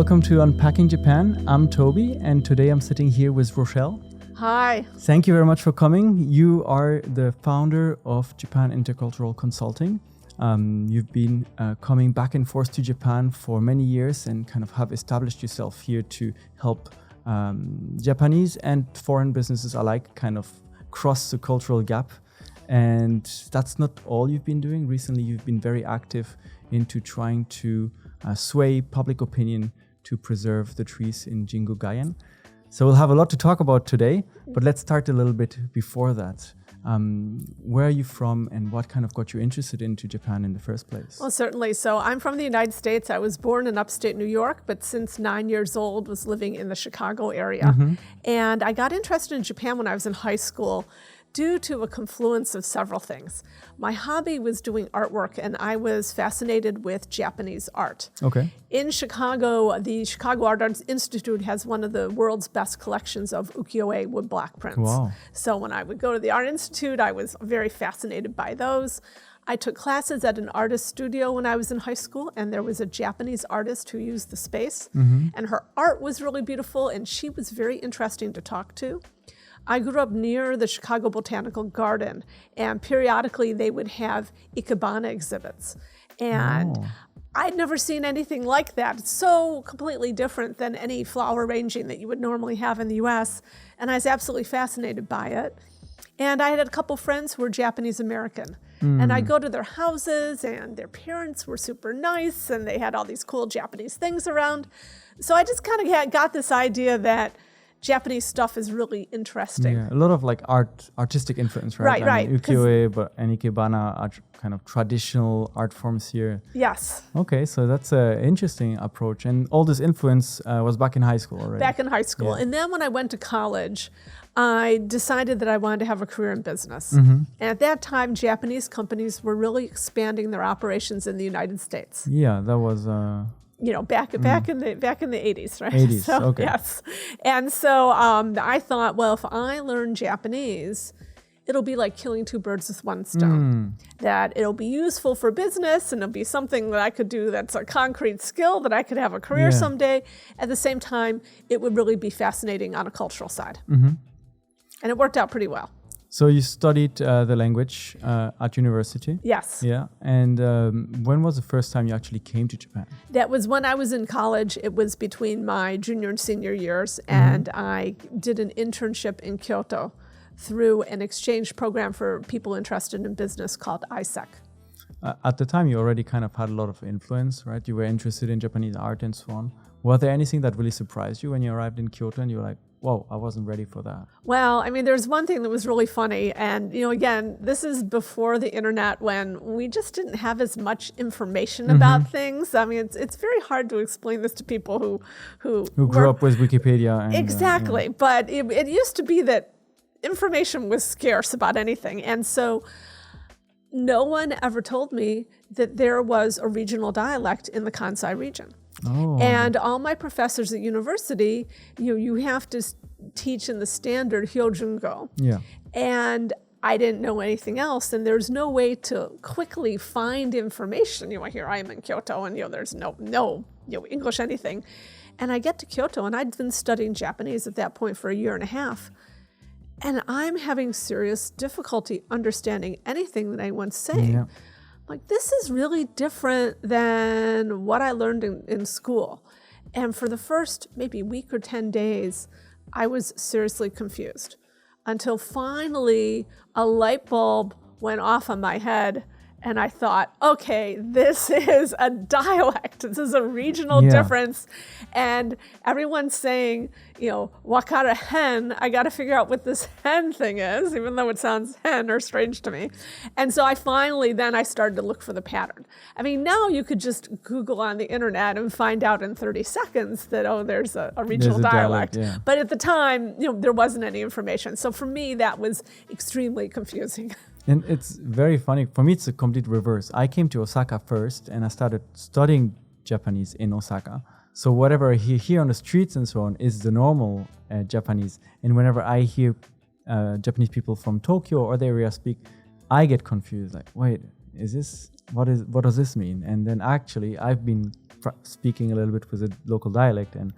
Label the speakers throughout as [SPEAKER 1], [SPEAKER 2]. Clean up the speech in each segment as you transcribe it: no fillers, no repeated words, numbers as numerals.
[SPEAKER 1] welcome to Unpacking Japan. I'm Toby, and today I'm sitting here with Rochelle.
[SPEAKER 2] Hi.
[SPEAKER 1] Thank you very much for coming. You are the founder of Japan Intercultural Consulting. You've been coming back and forth to Japan for many years and kind of have established yourself here to help Japanese and foreign businesses alike kind of cross the cultural gap. And that's not all you've been doing. Recently, you've been very active into trying to sway public opinion to preserve the trees in Jingu, Gaien. So we'll have a lot to talk about today, but let's start a little bit before that. Where are you from and what kind of got you interested into Japan in the first place?
[SPEAKER 2] Well, certainly. So I'm from the United States. I was born in upstate New York, but since 9 years old was living in the Chicago area. And I got interested in Japan when I was in high school due to a confluence of several things. My hobby was doing artwork, and I was fascinated with Japanese art.
[SPEAKER 1] Okay.
[SPEAKER 2] In Chicago, the Chicago Art Institute has one of the world's best collections of ukiyo-e woodblock prints.
[SPEAKER 1] Wow.
[SPEAKER 2] So when I would go to the Art Institute, I was very fascinated by those. I took classes at an artist studio when I was in high school, and there was a Japanese artist who used the space, and her art was really beautiful, and she was very interesting to talk to. I grew up near the Chicago Botanical Garden, and periodically they would have ikebana exhibits. And I'd never seen anything like that. It's so completely different than any flower arranging that you would normally have in the US, and I was absolutely fascinated by it. And I had a couple friends who were Japanese American, and I'd go to their houses, and their parents were super nice, and they had all these cool Japanese things around. So I just kind of got this idea that Japanese stuff is really interesting.
[SPEAKER 1] Yeah, a lot of like artistic influence, right?
[SPEAKER 2] Right.
[SPEAKER 1] Ukiyo-e and ikebana are kind of traditional art forms here.
[SPEAKER 2] Yes.
[SPEAKER 1] Okay, so that's an interesting approach. And all this influence was back in high school already.
[SPEAKER 2] Back in high school.
[SPEAKER 1] Yeah.
[SPEAKER 2] And then when I went to college, I decided that I wanted to have a career in business. And at that time, Japanese companies were really expanding their operations in the United States.
[SPEAKER 1] Yeah, that was...
[SPEAKER 2] back in the 80s, right?
[SPEAKER 1] 80s,
[SPEAKER 2] So,
[SPEAKER 1] okay.
[SPEAKER 2] Yes. And so I thought, well, if I learn Japanese, it'll be like killing two birds with one stone. That it'll be useful for business, and it'll be something that I could do that's a concrete skill, that I could have a career someday. At the same time, it would really be fascinating on a cultural side. And it worked out pretty well.
[SPEAKER 1] So you studied the language at university?
[SPEAKER 2] Yes.
[SPEAKER 1] Yeah. And when was the first time you actually came to Japan?
[SPEAKER 2] That was when I was in college. It was between my junior and senior years, and I did an internship in Kyoto through an exchange program for people interested in business called ISEC.
[SPEAKER 1] At the time, you already kind of had a lot of influence, right? You were interested in Japanese art and so on. Was there anything that really surprised you when you arrived in Kyoto and you were like, whoa, I wasn't ready for that?
[SPEAKER 2] Well, I mean, there's one thing that was really funny. And, again, this is before the internet, when we just didn't have as much information about things. I mean, it's very hard to explain this to people who
[SPEAKER 1] grew up with Wikipedia. And,
[SPEAKER 2] exactly. But it used to be that information was scarce about anything. And so no one ever told me that there was a regional dialect in the Kansai region.
[SPEAKER 1] Oh.
[SPEAKER 2] And all my professors at university, you have to teach in the standard Hyojungo.
[SPEAKER 1] Yeah.
[SPEAKER 2] And I didn't know anything else, and there's no way to quickly find information. Here I am in Kyoto, and there's no English anything. And I get to Kyoto, and I'd been studying Japanese at that point for a year and a half. And I'm having serious difficulty understanding anything that anyone's saying.
[SPEAKER 1] Yeah.
[SPEAKER 2] Like, this is really different than what I learned in school. And for the first maybe week or 10 days, I was seriously confused until finally a light bulb went off on my head. And I thought, okay, this is a dialect. This is a regional difference. And everyone's saying, wakara hen. I got to figure out what this hen thing is, even though it sounds hen or strange to me. And so I started to look for the pattern. I mean, now you could just Google on the internet and find out in 30 seconds that, there's a regional dialect. Yeah. But at the time, there wasn't any information. So for me, that was extremely confusing.
[SPEAKER 1] And it's very funny. For me, it's a complete reverse. I came to Osaka first, and I started studying Japanese in Osaka. So whatever I hear here on the streets and so on is the normal Japanese. And whenever I hear Japanese people from Tokyo or the area speak, I get confused. Like, wait, what does this mean? And then actually I've been speaking a little bit with a local dialect, and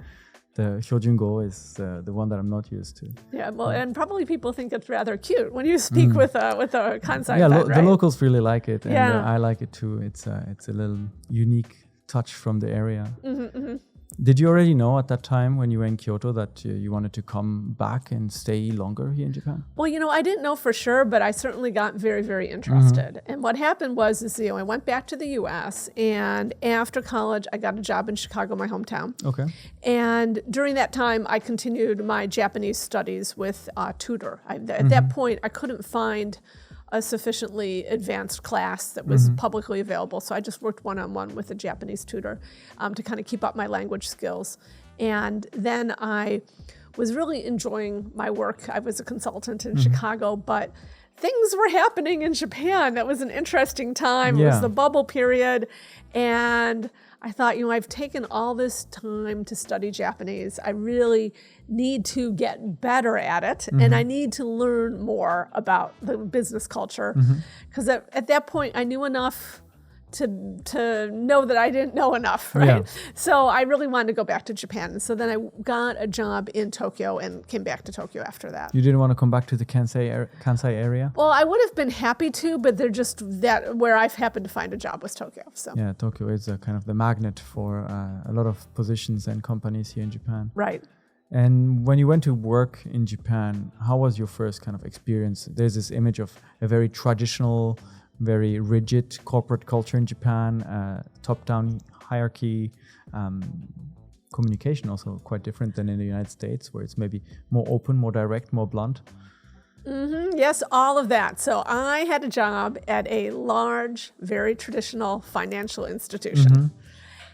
[SPEAKER 1] the Jingu is the one that I'm not used to.
[SPEAKER 2] Yeah, well, and probably people think it's rather cute when you speak with a Kansai.
[SPEAKER 1] Yeah,
[SPEAKER 2] right?
[SPEAKER 1] The locals really like it, and
[SPEAKER 2] Yeah.
[SPEAKER 1] I like it too. It's a little unique touch from the area.
[SPEAKER 2] Mm-hmm.
[SPEAKER 1] Did you already know at that time when you were in Kyoto that you wanted to come back and stay longer here in Japan?
[SPEAKER 2] Well, I didn't know for sure, but I certainly got very, very interested. And what happened was, I went back to the U.S. and after college, I got a job in Chicago, my hometown.
[SPEAKER 1] Okay.
[SPEAKER 2] And during that time, I continued my Japanese studies with a tutor. At that point, I couldn't find a sufficiently advanced class that was publicly available. So I just worked one-on-one with a Japanese tutor to kind of keep up my language skills. And then I was really enjoying my work. I was a consultant in Chicago, but things were happening in Japan. That was an interesting time.
[SPEAKER 1] Yeah.
[SPEAKER 2] It was the bubble period. And I thought, I've taken all this time to study Japanese. I really need to get better at it, and I need to learn more about the business culture. Because at that point, I knew enough to know that I didn't know enough, right?
[SPEAKER 1] Yeah.
[SPEAKER 2] So I really wanted to go back to Japan. And so then I got a job in Tokyo and came back to Tokyo after that.
[SPEAKER 1] You didn't want to come back to the Kansai area?
[SPEAKER 2] Well, I would have been happy to, but they're just that where I've happened to find a job was Tokyo. So
[SPEAKER 1] Yeah, Tokyo is a kind of the magnet for a lot of positions and companies here in Japan.
[SPEAKER 2] Right.
[SPEAKER 1] And when you went to work in Japan, how was your first kind of experience? There's this image of a very traditional, very rigid corporate culture in Japan, top-down hierarchy, communication also quite different than in the United States, where it's maybe more open, more direct, more blunt.
[SPEAKER 2] Yes, all of that. So I had a job at a large, very traditional financial institution.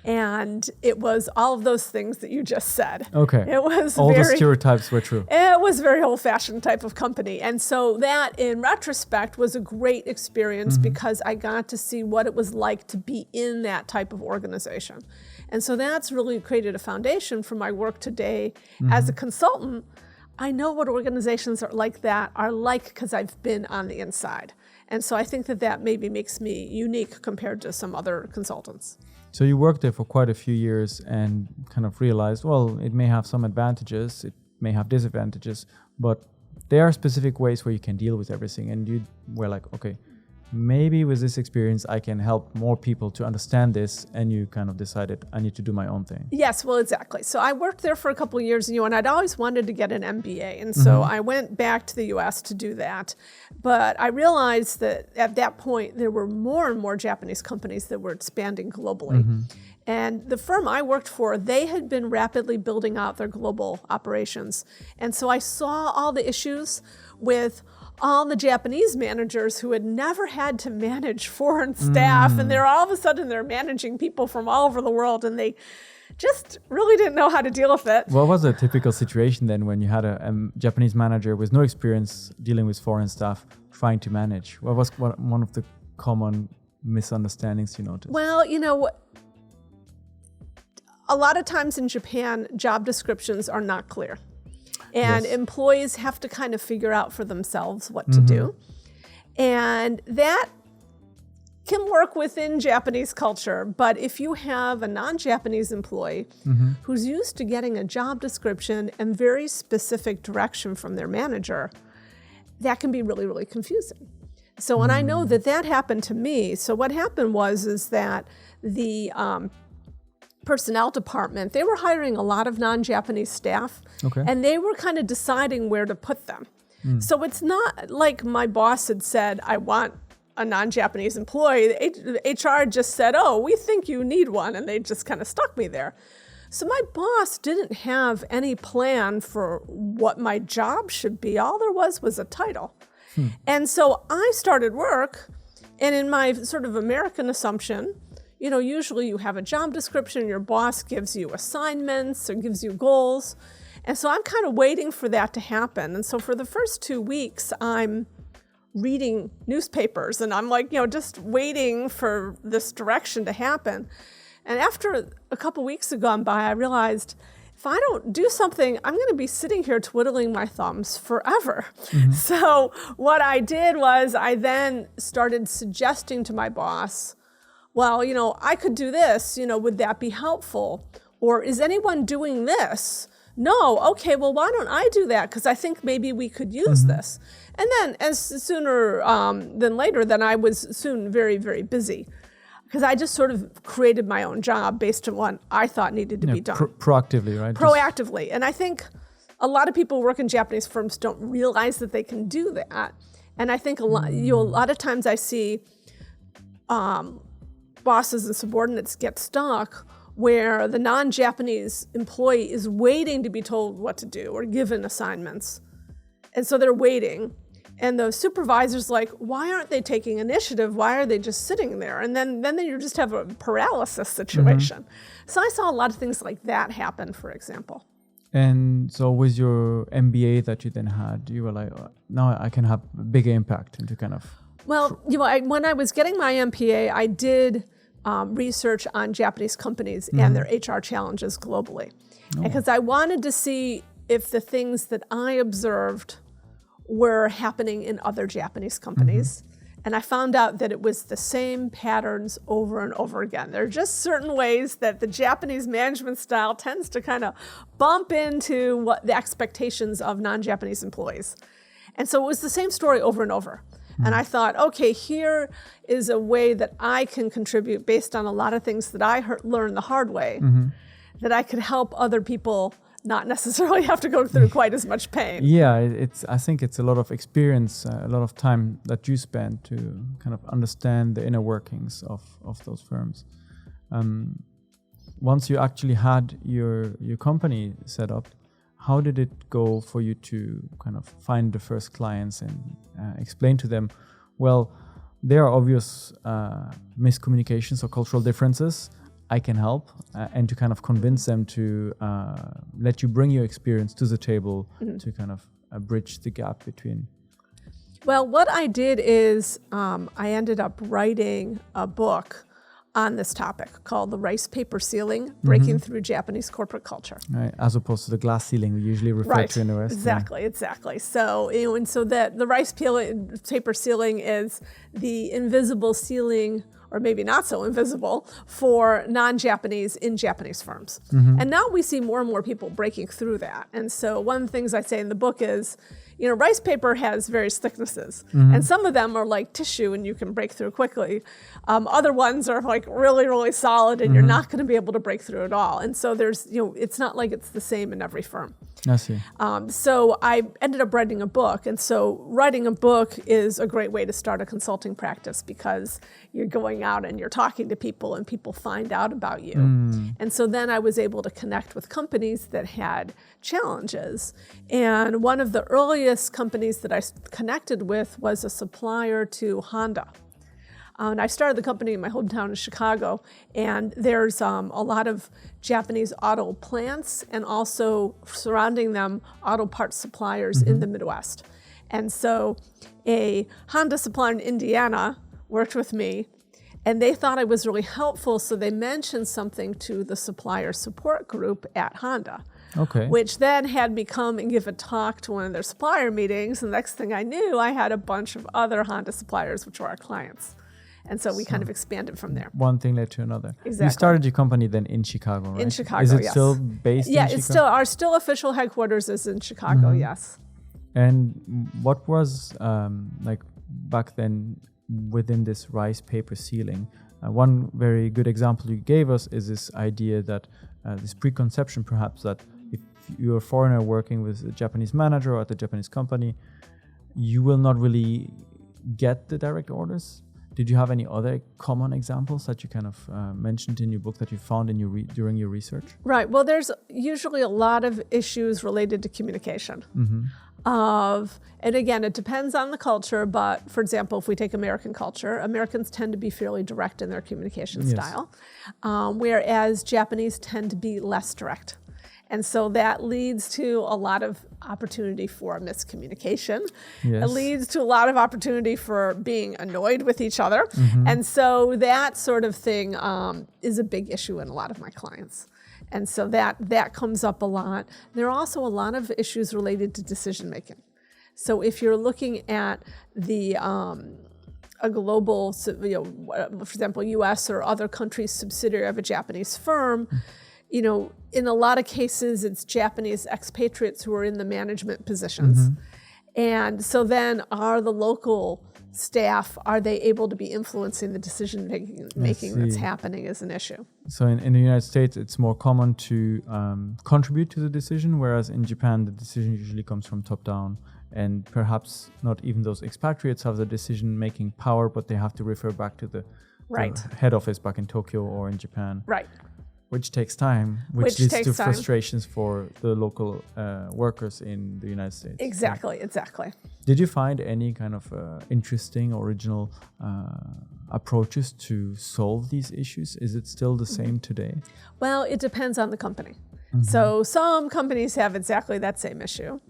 [SPEAKER 2] And it was all of those things that you just said.
[SPEAKER 1] Okay.
[SPEAKER 2] It was
[SPEAKER 1] all the stereotypes were true.
[SPEAKER 2] It was a very old-fashioned type of company. And so that, in retrospect, was a great experience because I got to see what it was like to be in that type of organization. And so that's really created a foundation for my work today. As a consultant, I know what organizations are like because I've been on the inside. And so I think that maybe makes me unique compared to some other consultants.
[SPEAKER 1] So you worked there for quite a few years and kind of realized, well, it may have some advantages, it may have disadvantages, but there are specific ways where you can deal with everything. And you were like, okay, maybe with this experience, I can help more people to understand this. And you kind of decided, I need to do my own thing.
[SPEAKER 2] Yes, well, exactly. So I worked there for a couple of years, and I'd always wanted to get an MBA. And so I went back to the US to do that. But I realized that at that point, there were more and more Japanese companies that were expanding globally. And the firm I worked for, they had been rapidly building out their global operations. And so I saw all the issues with all the Japanese managers who had never had to manage foreign staff, and they're all of a sudden they're managing people from all over the world, and they just really didn't know how to deal with it.
[SPEAKER 1] What was a typical situation then when you had a Japanese manager with no experience dealing with foreign staff trying to manage? What was one of the common misunderstandings you noticed?
[SPEAKER 2] Well, a lot of times in Japan, job descriptions are not clear. And employees have to kind of figure out for themselves what to do. And that can work within Japanese culture. But if you have a non-Japanese employee who's used to getting a job description and very specific direction from their manager, that can be really, really confusing. So when I know that happened to me, so what happened was that the personnel department, they were hiring a lot of non-Japanese staff, and they were kind of deciding where to put them. So it's not like my boss had said, I want a non-Japanese employee. HR just said, oh, we think you need one, and they just kind of stuck me there. So my boss didn't have any plan for what my job should be. All there was a title. And so I started work, and in my sort of American assumption, usually you have a job description, your boss gives you assignments or gives you goals. And so I'm kind of waiting for that to happen. And so for the first 2 weeks, I'm reading newspapers, and I'm like, just waiting for this direction to happen. And after a couple weeks had gone by, I realized if I don't do something, I'm going to be sitting here twiddling my thumbs forever. So what I did was I then started suggesting to my boss, well, I could do this, would that be helpful? Or is anyone doing this? No, okay, well, why don't I do that? Because I think maybe we could use this. And then as sooner than later, then I was soon very, very busy. Because I just sort of created my own job based on what I thought needed to be done.
[SPEAKER 1] Proactively, right?
[SPEAKER 2] Proactively. And I think a lot of people who work in Japanese firms don't realize that they can do that. And I think a lot of times I see bosses and subordinates get stuck where the non-Japanese employee is waiting to be told what to do or given assignments. And so they're waiting. And the supervisor's like, why aren't they taking initiative? Why are they just sitting there? And then you just have a paralysis situation. So I saw a lot of things like that happen, for example.
[SPEAKER 1] And so with your MBA that you then had, you were like, now I can have a bigger impact into kind of...
[SPEAKER 2] Well, when I was getting my MPA, I did research on Japanese companies and their HR challenges globally. Because I wanted to see if the things that I observed were happening in other Japanese companies. And I found out that it was the same patterns over and over again. There are just certain ways that the Japanese management style tends to kind of bump into what the expectations of non-Japanese employees. And so it was the same story over and over. And I thought, okay, here is a way that I can contribute based on a lot of things that I learned the hard way, that I could help other people not necessarily have to go through quite as much pain.
[SPEAKER 1] Yeah, I think it's a lot of experience, a lot of time that you spend to kind of understand the inner workings of those firms. Once you actually had your company set up, how did it go for you to kind of find the first clients and explain to them, well, there are obvious miscommunications or cultural differences. I can help, and to kind of convince them to let you bring your experience to the table to kind of bridge the gap between.
[SPEAKER 2] Well, what I did is I ended up writing a book on this topic called The Rice Paper Ceiling, Breaking Through Japanese Corporate Culture.
[SPEAKER 1] Right, as opposed to the glass ceiling we usually refer to in the West.
[SPEAKER 2] Exactly. So, and so that the rice paper ceiling is the invisible ceiling, or maybe not so invisible, for non-Japanese in Japanese firms. And now we see more and more people breaking through that. And so one of the things I say in the book is, rice paper has various thicknesses, and some of them are like tissue and you can break through quickly. Other ones are like really, really solid and you're not going to be able to break through at all. And so there's, it's not like it's the same in every firm.
[SPEAKER 1] I see.
[SPEAKER 2] So I ended up writing a book. And so writing a book is a great way to start a consulting practice because you're going out and you're talking to people and people find out about you. And so then I was able to connect with companies that had challenges. And one of the earliest companies that I connected with was a supplier to Honda. And I started the company in my hometown of Chicago, and there's a lot of Japanese auto plants and also surrounding them auto parts suppliers in the Midwest. And so a Honda supplier in Indiana worked with me, and they thought I was really helpful, so they mentioned something to the supplier support group at Honda.
[SPEAKER 1] Okay.
[SPEAKER 2] Which then had me come and give a talk to one of their supplier meetings. And the next thing I knew, I had a bunch of other Honda suppliers, which were our clients. And so we kind of expanded from there.
[SPEAKER 1] One thing led to another.
[SPEAKER 2] Exactly.
[SPEAKER 1] You started your company then in Chicago, right?
[SPEAKER 2] In Chicago,
[SPEAKER 1] yes. Is it
[SPEAKER 2] yes.
[SPEAKER 1] still based in Chicago?
[SPEAKER 2] Yeah, it's still, our still official headquarters is in Chicago, yes.
[SPEAKER 1] And what was, like back then within this rice paper ceiling? One very good example you gave us is this idea that this preconception perhaps that if you're a foreigner working with a Japanese manager or at a Japanese company, you will not really get the direct orders. Did you have any other common examples that you kind of mentioned in your book that you found in your during your research?
[SPEAKER 2] Right. Well, there's usually a lot of issues related to communication. And again, it depends on the culture, but for example, if we take American culture, Americans tend to be fairly direct in their communication style, whereas Japanese tend to be less direct. And so that leads to a lot of opportunity for miscommunication. Yes. It leads to a lot of opportunity for being annoyed with each other. And so that sort of thing is a big issue in a lot of my clients. And so that comes up a lot. There are also a lot of issues related to decision making. So if you're looking at the a global, for example, U.S. or other countries' subsidiary of a Japanese firm, in a lot of cases, it's Japanese expatriates who are in the management positions. And so then are the local staff, are they able to be influencing the decision making that's happening is an issue.
[SPEAKER 1] So in the United States, it's more common to contribute to the decision, whereas in Japan, the decision usually comes from top down. And perhaps not even those expatriates have the decision-making power, but they have to refer back to the head office back in Tokyo or in Japan.
[SPEAKER 2] Right.
[SPEAKER 1] Which takes time, which leads to frustrations for the local workers in the United States.
[SPEAKER 2] Exactly.
[SPEAKER 1] Did you find any kind of interesting, original approaches to solve these issues? Is it still the same today?
[SPEAKER 2] Well, it depends on the company. So some companies have exactly that same issue.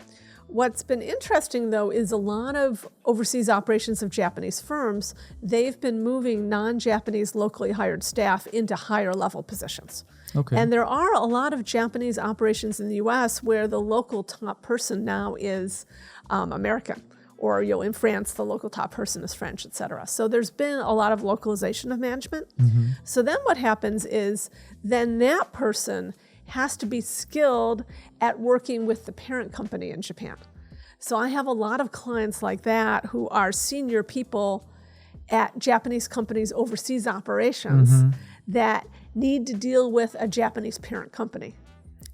[SPEAKER 2] What's been interesting, though, is a lot of overseas operations of Japanese firms, they've been moving non-Japanese locally hired staff into higher level positions.
[SPEAKER 1] Okay.
[SPEAKER 2] And there are a lot of Japanese operations in the U.S. where the local top person now is American. Or in France, the local top person is French, et cetera. So there's been a lot of localization of management. So then what happens is then that person has to be skilled at working with the parent company in Japan. So I have a lot of clients like that who are senior people at Japanese companies' overseas operations that need to deal with a Japanese parent company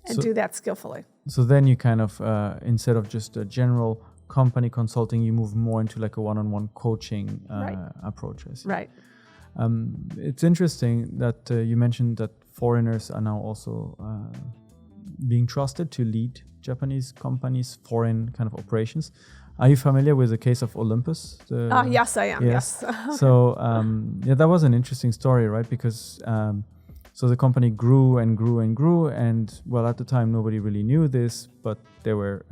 [SPEAKER 2] and do that skillfully.
[SPEAKER 1] So then you kind of, instead of just a general company consulting, you move more into like a one-on-one coaching approach. I see.
[SPEAKER 2] Right.
[SPEAKER 1] It's interesting that you mentioned that foreigners are now also being trusted to lead Japanese companies' foreign kind of operations. Are you familiar with the case of Olympus?
[SPEAKER 2] Yes, I am. Yes.
[SPEAKER 1] So that was an interesting story, right? Because so the company grew and grew and grew, and well, at the time nobody really knew this, but they were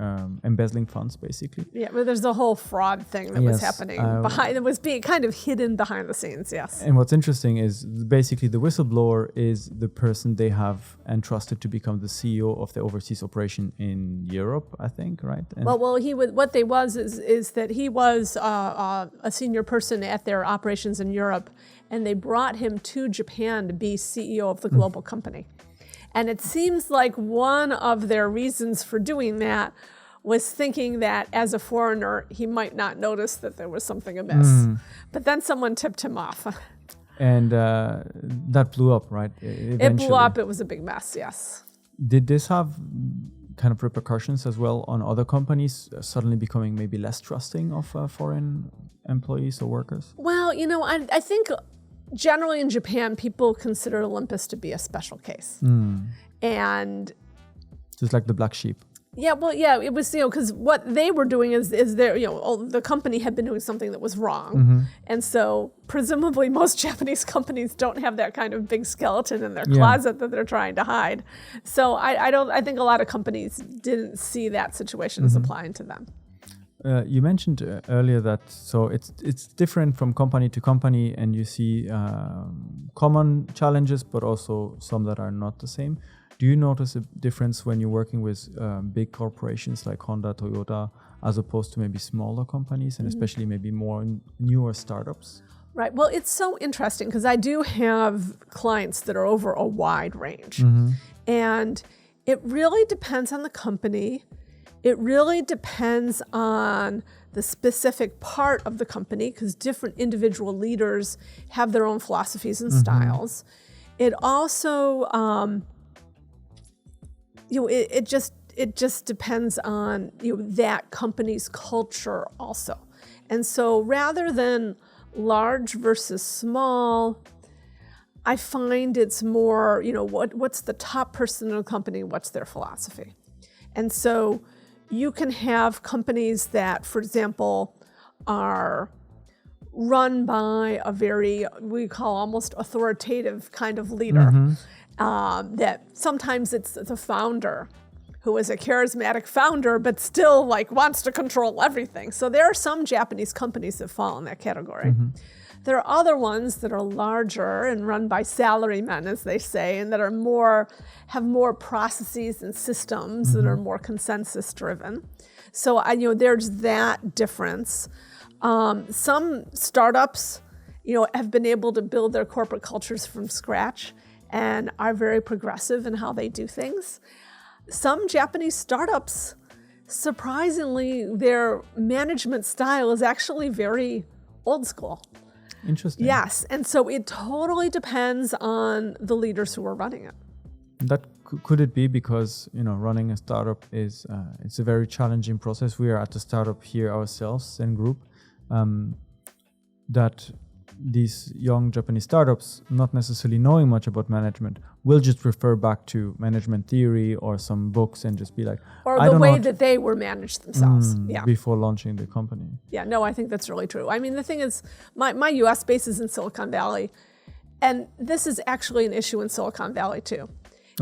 [SPEAKER 1] embezzling funds, basically.
[SPEAKER 2] Yeah, but there's a whole fraud thing that was happening behind. It was being kind of hidden behind the scenes. Yes. And
[SPEAKER 1] what's interesting is basically the whistleblower is the person they have entrusted to become the CEO of the overseas operation in Europe, I think, right? And
[SPEAKER 2] is that he was a senior person at their operations in Europe, and they brought him to Japan to be CEO of the global company. And it seems like one of their reasons for doing that was thinking that as a foreigner, he might not notice that there was something amiss. But then someone tipped him off.
[SPEAKER 1] And that blew up, right? Eventually.
[SPEAKER 2] It blew up. It was a big mess, yes.
[SPEAKER 1] Did this have kind of repercussions as well on other companies suddenly becoming maybe less trusting of foreign employees or workers?
[SPEAKER 2] Well, I think generally in Japan, people consider Olympus to be a special case. And
[SPEAKER 1] just like the black sheep.
[SPEAKER 2] Yeah, well, it was, because what they were doing is the company had been doing something that was wrong. And so presumably most Japanese companies don't have that kind of big skeleton in their closet that they're trying to hide. So I think a lot of companies didn't see that situation as applying to them.
[SPEAKER 1] You mentioned earlier that so it's different from company to company, and you see common challenges, but also some that are not the same. Do you notice a difference when you're working with big corporations like Honda, Toyota, as opposed to maybe smaller companies, and especially maybe more newer startups?
[SPEAKER 2] Right. Well, it's so interesting because I do have clients that are over a wide range. And it really depends on the company. It really depends on the specific part of the company because different individual leaders have their own philosophies and styles. It also, it just depends on that company's culture also. And so rather than large versus small, I find it's more, what's the top person in the company, what's their philosophy. And so you can have companies that, for example, are run by a very, we call almost authoritative kind of leader. That sometimes it's the founder who is a charismatic founder, but still wants to control everything. So there are some Japanese companies that fall in that category. There are other ones that are larger and run by salarymen, as they say, and that are have more processes and systems that are more consensus driven. So there's that difference. Some startups, have been able to build their corporate cultures from scratch and are very progressive in how they do things. Some Japanese startups, surprisingly, their management style is actually very old school.
[SPEAKER 1] Interesting.
[SPEAKER 2] Yes, and so it totally depends on the leaders who are running it.
[SPEAKER 1] That could it be because running a startup is it's a very challenging process. We are at the startup here ourselves in group. That these young Japanese startups, not necessarily knowing much about management, will just refer back to management theory or some books and just be like,
[SPEAKER 2] or the way that they were managed themselves.
[SPEAKER 1] Before launching the company.
[SPEAKER 2] Yeah, no, I think that's really true. I mean, the thing is, my U.S. base is in Silicon Valley, and this is actually an issue in Silicon Valley too,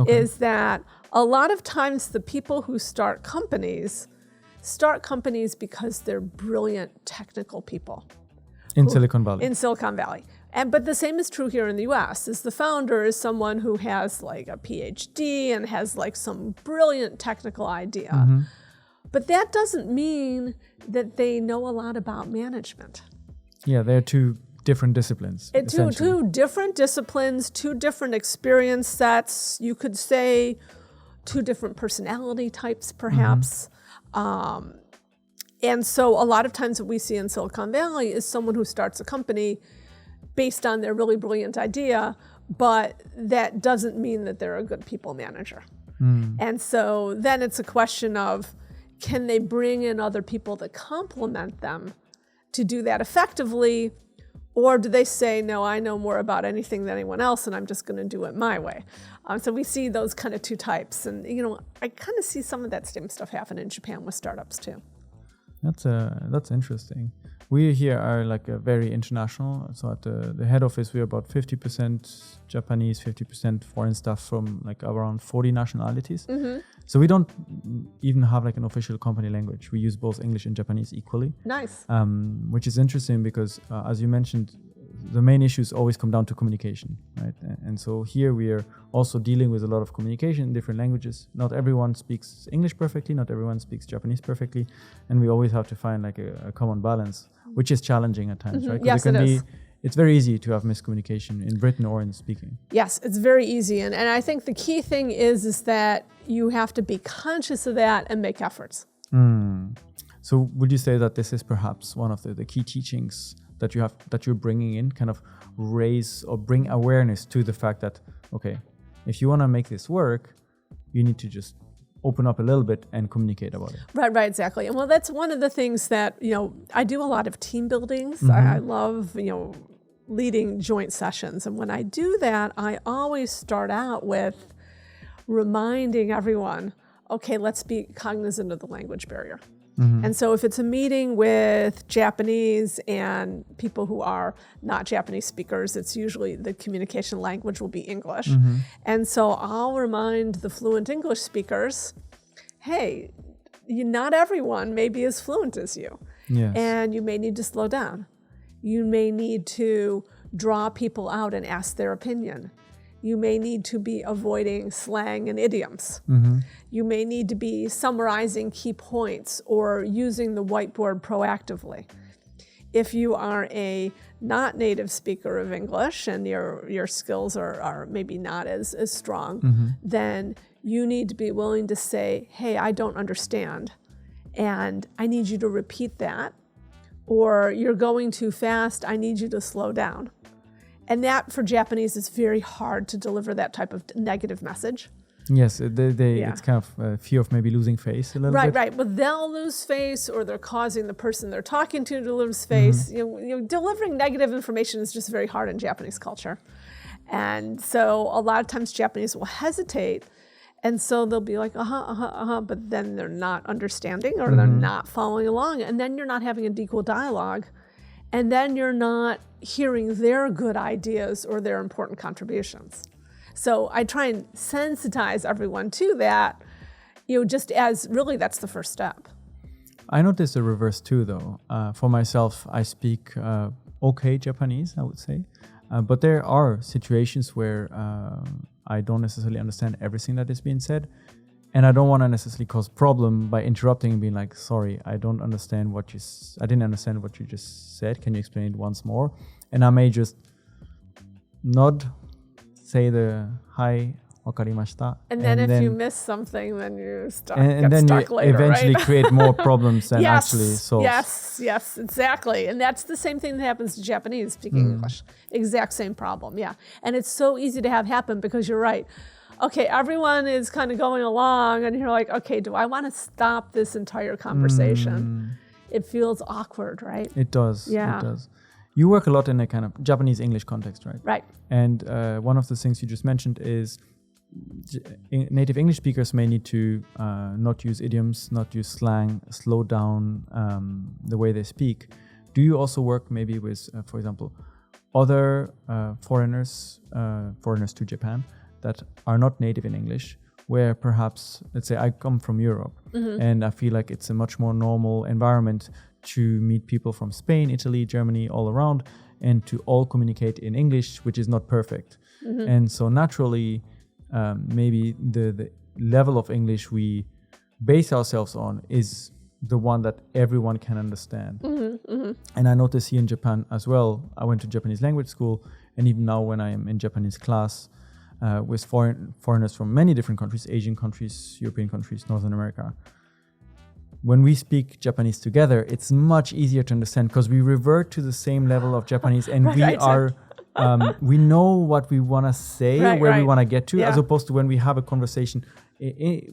[SPEAKER 2] is that a lot of times the people who start companies because they're brilliant technical people.
[SPEAKER 1] In Silicon Valley.
[SPEAKER 2] In Silicon Valley. But the same is true here in the US, is the founder is someone who has like a PhD and has like some brilliant technical idea. But that doesn't mean that they know a lot about management.
[SPEAKER 1] Yeah, they're two different disciplines.
[SPEAKER 2] Two different disciplines, two different experience sets, you could say two different personality types perhaps. And so a lot of times what we see in Silicon Valley is someone who starts a company based on their really brilliant idea, but that doesn't mean that they're a good people manager. And so then it's a question of, can they bring in other people that complement them to do that effectively? Or do they say, no, I know more about anything than anyone else and I'm just going to do it my way? So we see those kind of two types. And, I kind of see some of that same stuff happen in Japan with startups too.
[SPEAKER 1] That's interesting. We here are like a very international. So at the head office, we're about 50% Japanese, 50% foreign staff from like around 40 nationalities. So we don't even have like an official company language. We use both English and Japanese equally.
[SPEAKER 2] Nice.
[SPEAKER 1] Which is interesting because, as you mentioned, the main issues always come down to communication, right? And so here we are also dealing with a lot of communication in different languages. Not everyone speaks English perfectly, not everyone speaks Japanese perfectly, and we always have to find like a common balance, which is challenging at times, right?
[SPEAKER 2] Yes, it is.
[SPEAKER 1] It's very easy to have miscommunication in written or in speaking.
[SPEAKER 2] Yes, it's very easy. And I think the key thing is that you have to be conscious of that and make efforts.
[SPEAKER 1] So would you say that this is perhaps one of the key teachings that you're bringing in, kind of raise or bring awareness to the fact that, okay, if you want to make this work, you need to just open up a little bit and communicate about it.
[SPEAKER 2] Right, exactly. And well, that's one of the things that, I do a lot of team buildings. I love, leading joint sessions. And when I do that, I always start out with reminding everyone, okay, let's be cognizant of the language barrier. And so if it's a meeting with Japanese and people who are not Japanese speakers, it's usually the communication language will be English. And so I'll remind the fluent English speakers, hey, not everyone may be as fluent as you.
[SPEAKER 1] Yes.
[SPEAKER 2] And you may need to slow down. You may need to draw people out and ask their opinion. You may need to be avoiding slang and idioms. You may need to be summarizing key points or using the whiteboard proactively. If you are a not native speaker of English and your skills are maybe not as strong, then you need to be willing to say, hey, I don't understand, and I need you to repeat that. Or you're going too fast, I need you to slow down. And that, for Japanese, is very hard to deliver that type of negative message.
[SPEAKER 1] Yes, it's kind of a fear of maybe losing face a little bit.
[SPEAKER 2] Right. But they'll lose face, or they're causing the person they're talking to lose face. Delivering negative information is just very hard in Japanese culture. And so a lot of times Japanese will hesitate. And so they'll be like, but then they're not understanding or they're not following along. And then you're not having a equal dialogue. And then you're not hearing their good ideas or their important contributions. So I try and sensitize everyone to that, just as really that's the first step.
[SPEAKER 1] I noticed the reverse too, though. For myself, I speak okay Japanese, I would say. But there are situations where I don't necessarily understand everything that is being said. And I don't want to necessarily cause problem by interrupting and being like, sorry, I didn't understand what you just said. Can you explain it once more? And I may just nod, say the hi, wakarimashita.
[SPEAKER 2] And then if you miss something, then you stuck
[SPEAKER 1] you
[SPEAKER 2] later,
[SPEAKER 1] eventually
[SPEAKER 2] right?
[SPEAKER 1] create more problems than actually solve.
[SPEAKER 2] Yes, exactly. And that's the same thing that happens to Japanese speaking English. Exact same problem, yeah. And it's so easy to have happen because you're right. Okay, everyone is kind of going along and you're like, okay, do I want to stop this entire conversation? It feels awkward, right?
[SPEAKER 1] It does.
[SPEAKER 2] Yeah.
[SPEAKER 1] It does. You work a lot in a kind of Japanese-English context, right?
[SPEAKER 2] Right.
[SPEAKER 1] And one of the things you just mentioned is native English speakers may need to not use idioms, not use slang, slow down the way they speak. Do you also work maybe with, for example, other foreigners to Japan that are not native in English, where perhaps, let's say I come from Europe and I feel like it's a much more normal environment to meet people from Spain, Italy, Germany, all around, and to all communicate in English, which is not perfect. And so naturally, maybe the level of English we base ourselves on is the one that everyone can understand. And I notice here in Japan as well, I went to Japanese language school, and even now when I am in Japanese class, with foreigners from many different countries, Asian countries, European countries, Northern America. When we speak Japanese together, it's much easier to understand because we revert to the same level of Japanese and we know what we want to say, where we want to get to, as opposed to when we have a conversation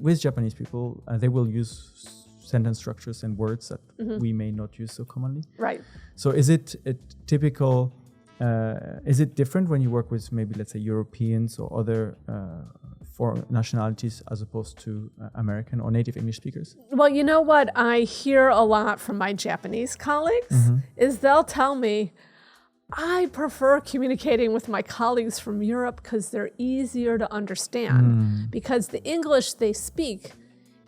[SPEAKER 1] with Japanese people, they will use sentence structures and words that we may not use so commonly.
[SPEAKER 2] Right.
[SPEAKER 1] So is it a typical... is it different when you work with maybe, let's say, Europeans or other foreign nationalities as opposed to American or native English speakers?
[SPEAKER 2] Well, you know what I hear a lot from my Japanese colleagues is they'll tell me, I prefer communicating with my colleagues from Europe because they're easier to understand because the English they speak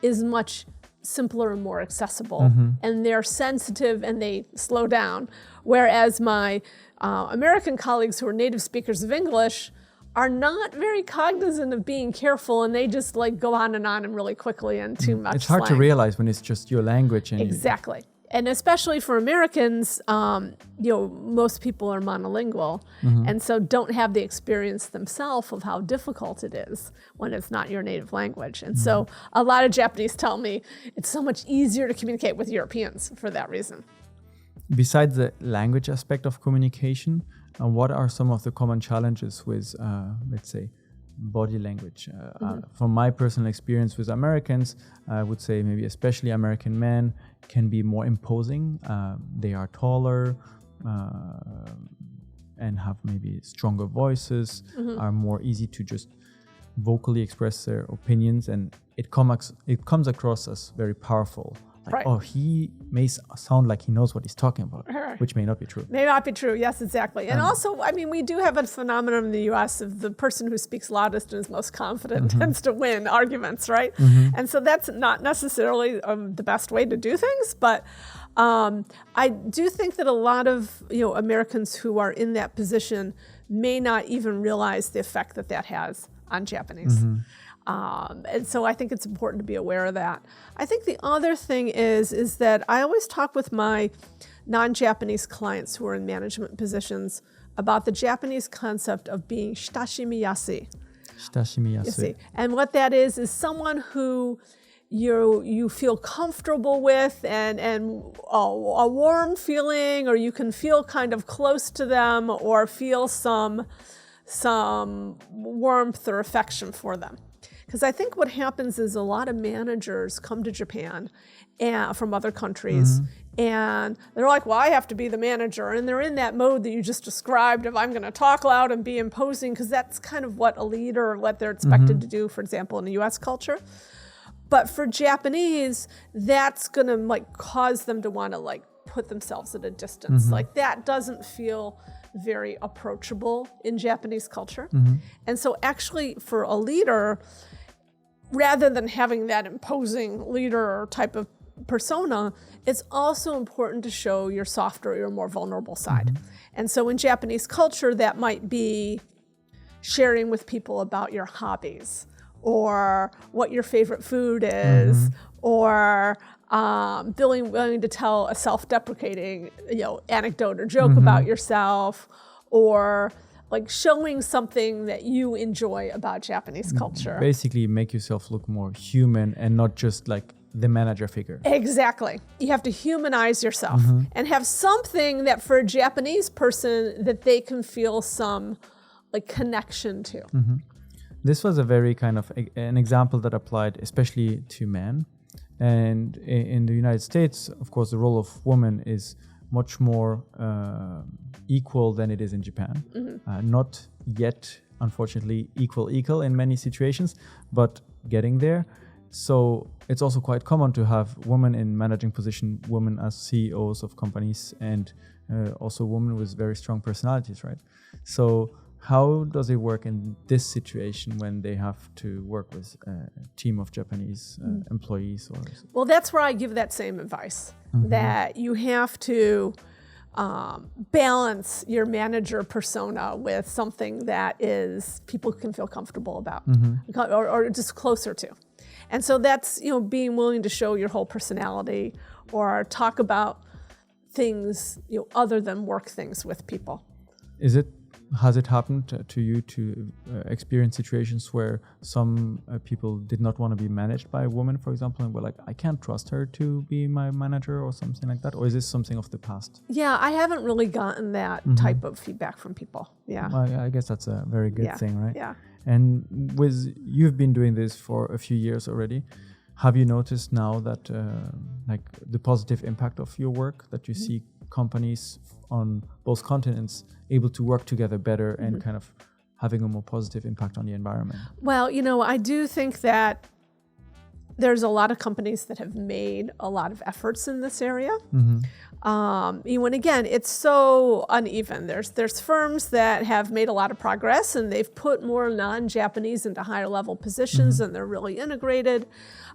[SPEAKER 2] is much simpler and more accessible and they're sensitive and they slow down. Whereas my American colleagues who are native speakers of English are not very cognizant of being careful and they just like go on and really quickly and too much
[SPEAKER 1] It's hard
[SPEAKER 2] slang.
[SPEAKER 1] To realize when it's just your language. And
[SPEAKER 2] exactly. And especially for Americans, most people are monolingual and so don't have the experience themselves of how difficult it is when it's not your native language. And so a lot of Japanese tell me it's so much easier to communicate with Europeans for that reason.
[SPEAKER 1] Besides the language aspect of communication, what are some of the common challenges with, let's say, body language? From my personal experience with Americans, I would say maybe especially American men can be more imposing. They are taller and have maybe stronger voices, are more easy to just vocally express their opinions, and it comes across as very powerful. Like, oh, he may sound like he knows what he's talking about, which may not be true.
[SPEAKER 2] May not be true, yes, exactly. And also, I mean, we do have a phenomenon in the U.S. of the person who speaks loudest and is most confident tends to win arguments, right? And so that's not necessarily the best way to do things, but I do think that a lot of Americans who are in that position may not even realize the effect that has on Japanese. And so I think it's important to be aware of that. I think the other thing is that I always talk with my non-Japanese clients who are in management positions about the Japanese concept of being shitashimi-yasui.
[SPEAKER 1] Shitashimi-yasui.
[SPEAKER 2] And what that is someone who you feel comfortable with and a warm feeling, or you can feel kind of close to them or feel some warmth or affection for them. Because I think what happens is a lot of managers come to Japan from other countries, and they're like, well, I have to be the manager. And they're in that mode that you just described of I'm going to talk loud and be imposing, because that's kind of what a leader or what they're expected to do, for example, in the U.S. culture. But for Japanese, that's going to cause them to want to put themselves at a distance. That doesn't feel very approachable in Japanese culture. And so actually for a leader, rather than having that imposing leader type of persona, it's also important to show your softer, your more vulnerable side. And so in Japanese culture, that might be sharing with people about your hobbies, or what your favorite food is, or willing to tell a self-deprecating, anecdote or joke about yourself, or like showing something that you enjoy about Japanese culture.
[SPEAKER 1] Basically, make yourself look more human and not just like the manager figure.
[SPEAKER 2] Exactly. You have to humanize yourself and have something that for a Japanese person that they can feel some like connection to.
[SPEAKER 1] This was a very kind of an example that applied especially to men. And in the United States, of course, the role of women is much more equal than it is in Japan. Not yet, unfortunately, equal in many situations, but getting there. So it's also quite common to have women in managing position, women as CEOs of companies, and also women with very strong personalities, right? So how does it work in this situation when they have to work with a team of Japanese employees?
[SPEAKER 2] Well, that's where I give that same advice, that you have to balance your manager persona with something that is people can feel comfortable about or just closer to. And so that's, being willing to show your whole personality or talk about things, other than work things with people.
[SPEAKER 1] Has it happened to you to experience situations where some people did not want to be managed by a woman, for example, and were like, I can't trust her to be my manager or something like that? Or is this something of the past?
[SPEAKER 2] Yeah, I haven't really gotten that type of feedback from people. Yeah.
[SPEAKER 1] Well, I guess that's a very good thing, right?
[SPEAKER 2] Yeah.
[SPEAKER 1] And you've been doing this for a few years already. Have you noticed now that like the positive impact of your work, that you see companies on both continents able to work together better and kind of having a more positive impact on the environment? Well,
[SPEAKER 2] I do think that there's a lot of companies that have made a lot of efforts in this area. And again, it's so uneven. There's firms that have made a lot of progress and they've put more non-Japanese into higher level positions and they're really integrated.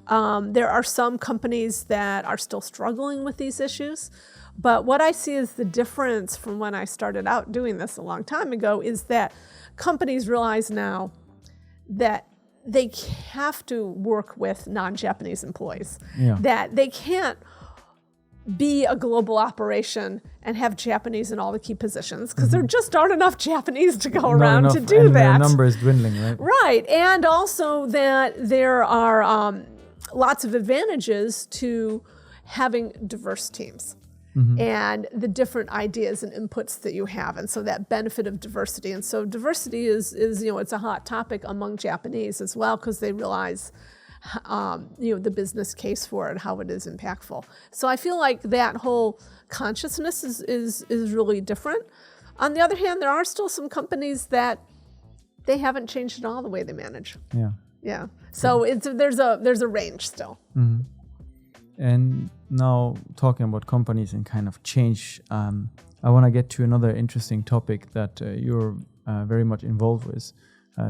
[SPEAKER 2] There are some companies that are still struggling with these issues. But what I see is the difference from when I started out doing this a long time ago is that companies realize now that they have to work with non-Japanese employees, that they can't be a global operation and have Japanese in all the key positions because there just aren't enough Japanese to go around to do
[SPEAKER 1] and
[SPEAKER 2] that.
[SPEAKER 1] The number is dwindling, right?
[SPEAKER 2] Right, and also that there are lots of advantages to having diverse teams. And the different ideas and inputs that you have, and so that benefit of diversity. And so diversity is it's a hot topic among Japanese as well because they realize the business case for it, how it is impactful. So I feel like that whole consciousness is really different. On the other hand, there are still some companies that they haven't changed at all the way they manage. Yeah. So there's a range still.
[SPEAKER 1] And now talking about companies and kind of change, I want to get to another interesting topic that you're very much involved with.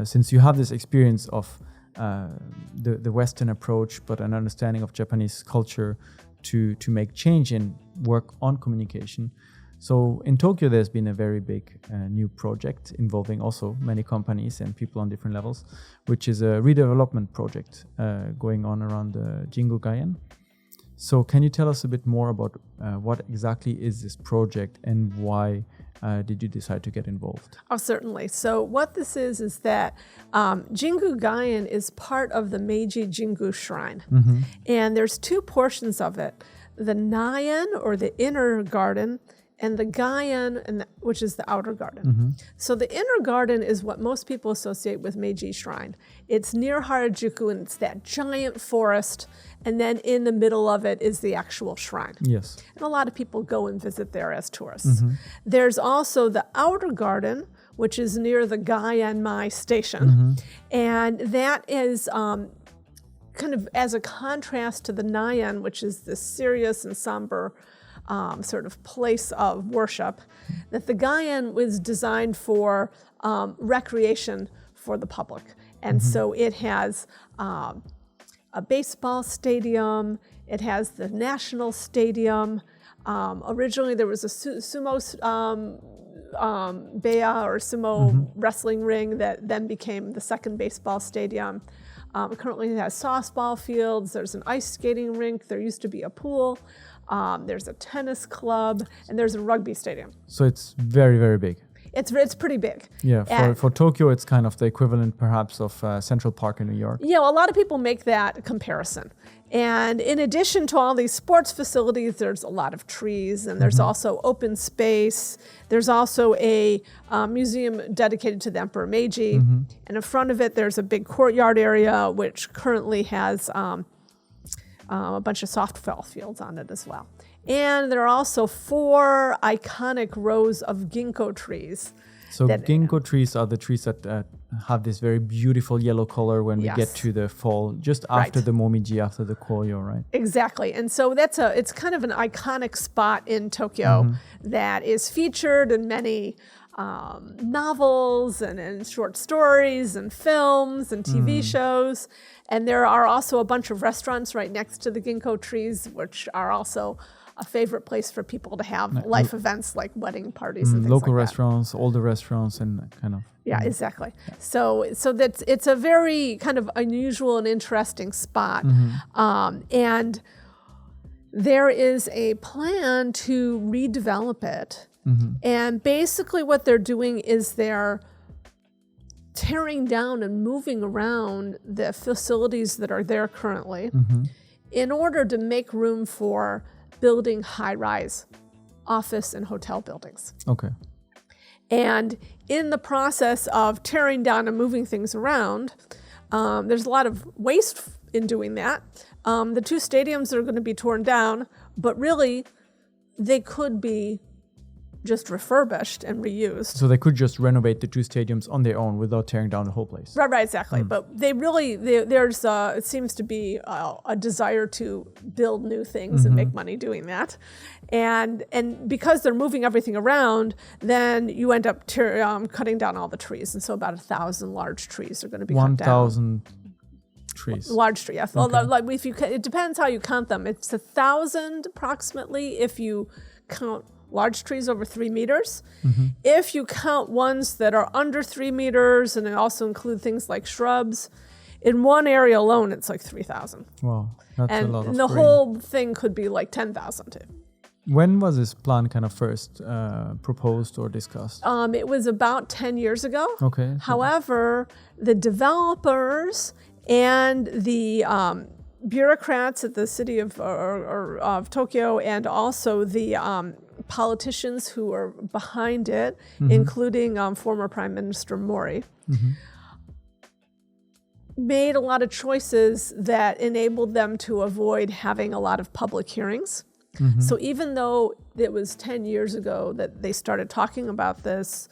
[SPEAKER 1] Since you have this experience of the Western approach, but an understanding of Japanese culture to make change and work on communication. So in Tokyo, there's been a very big new project involving also many companies and people on different levels, which is a redevelopment project going on around the Jingu Gaien. So can you tell us a bit more about what exactly is this project and why did you decide to get involved?
[SPEAKER 2] Oh, certainly. So what this is that Jingu Gaien is part of the Meiji Jingu Shrine. And there's two portions of it, the Naien, or the inner garden, and the Gaien, which is the outer garden. So the inner garden is what most people associate with Meiji Shrine. It's near Harajuku, and it's that giant forest, and then in the middle of it is the actual shrine.
[SPEAKER 1] Yes.
[SPEAKER 2] And a lot of people go and visit there as tourists. There's also the outer garden, which is near the Gaien station, and that is kind of as a contrast to the Naien, which is this serious and somber sort of place of worship, that the Gaien was designed for recreation for the public. And so it has a baseball stadium, It has the National Stadium. Originally, there was a sumo bea or sumo wrestling ring that then became the second baseball stadium. Currently, it has softball fields. There's an ice skating rink. There used to be a pool. There's a tennis club, and there's a rugby stadium.
[SPEAKER 1] So it's very, very big.
[SPEAKER 2] It's pretty big.
[SPEAKER 1] Yeah, for Tokyo, it's kind of the equivalent perhaps of Central Park in New York.
[SPEAKER 2] Yeah, well, a lot of people make that comparison. And in addition to all these sports facilities, there's a lot of trees, and there's also open space. There's also a museum dedicated to the Emperor Meiji. And in front of it, there's a big courtyard area, which currently has a bunch of softball fields on it as well. And there are also 4 iconic rows of ginkgo trees.
[SPEAKER 1] So ginkgo trees are the trees that have this very beautiful yellow color when we get to the fall, just after the momiji, after the koyo, right?
[SPEAKER 2] Exactly. And so it's kind of an iconic spot in Tokyo that is featured in many novels and short stories and films and TV shows. And there are also a bunch of restaurants right next to the ginkgo trees, which are also a favorite place for people to have life events like wedding parties and things
[SPEAKER 1] local
[SPEAKER 2] like
[SPEAKER 1] restaurants, older restaurants, and kind of.
[SPEAKER 2] Yeah, exactly. So it's a very kind of unusual and interesting spot. And there is a plan to redevelop it. And basically what they're doing is they're tearing down and moving around the facilities that are there currently in order to make room for building high-rise office and hotel buildings.
[SPEAKER 1] Okay.
[SPEAKER 2] And in the process of tearing down and moving things around, there's a lot of waste in doing that. The 2 stadiums are going to be torn down, but really they could be just refurbished and reused.
[SPEAKER 1] So they could just renovate the 2 stadiums on their own without tearing down the whole place.
[SPEAKER 2] Right, exactly. But there's it seems to be a desire to build new things and make money doing that. And because they're moving everything around, then you end up cutting down all the trees. And so about 1,000 large trees are going to be cut down.
[SPEAKER 1] 1,000 trees.
[SPEAKER 2] Large tree, yes.
[SPEAKER 1] Okay.
[SPEAKER 2] Well, like it depends how you count them. It's 1,000 approximately if you count large trees over 3 meters. If you count ones that are under 3 meters, and it also include things like shrubs, in one area alone, it's like 3,000.
[SPEAKER 1] Wow, that's a lot of
[SPEAKER 2] And the whole thing could be like 10,000 too.
[SPEAKER 1] When was this plan kind of first proposed or discussed?
[SPEAKER 2] It was about 10 years ago.
[SPEAKER 1] Okay.
[SPEAKER 2] However, the developers and the bureaucrats at the city of Tokyo, and also the politicians who are behind it, including former Prime Minister Mori, made a lot of choices that enabled them to avoid having a lot of public hearings. So even though it was 10 years ago that they started talking about this,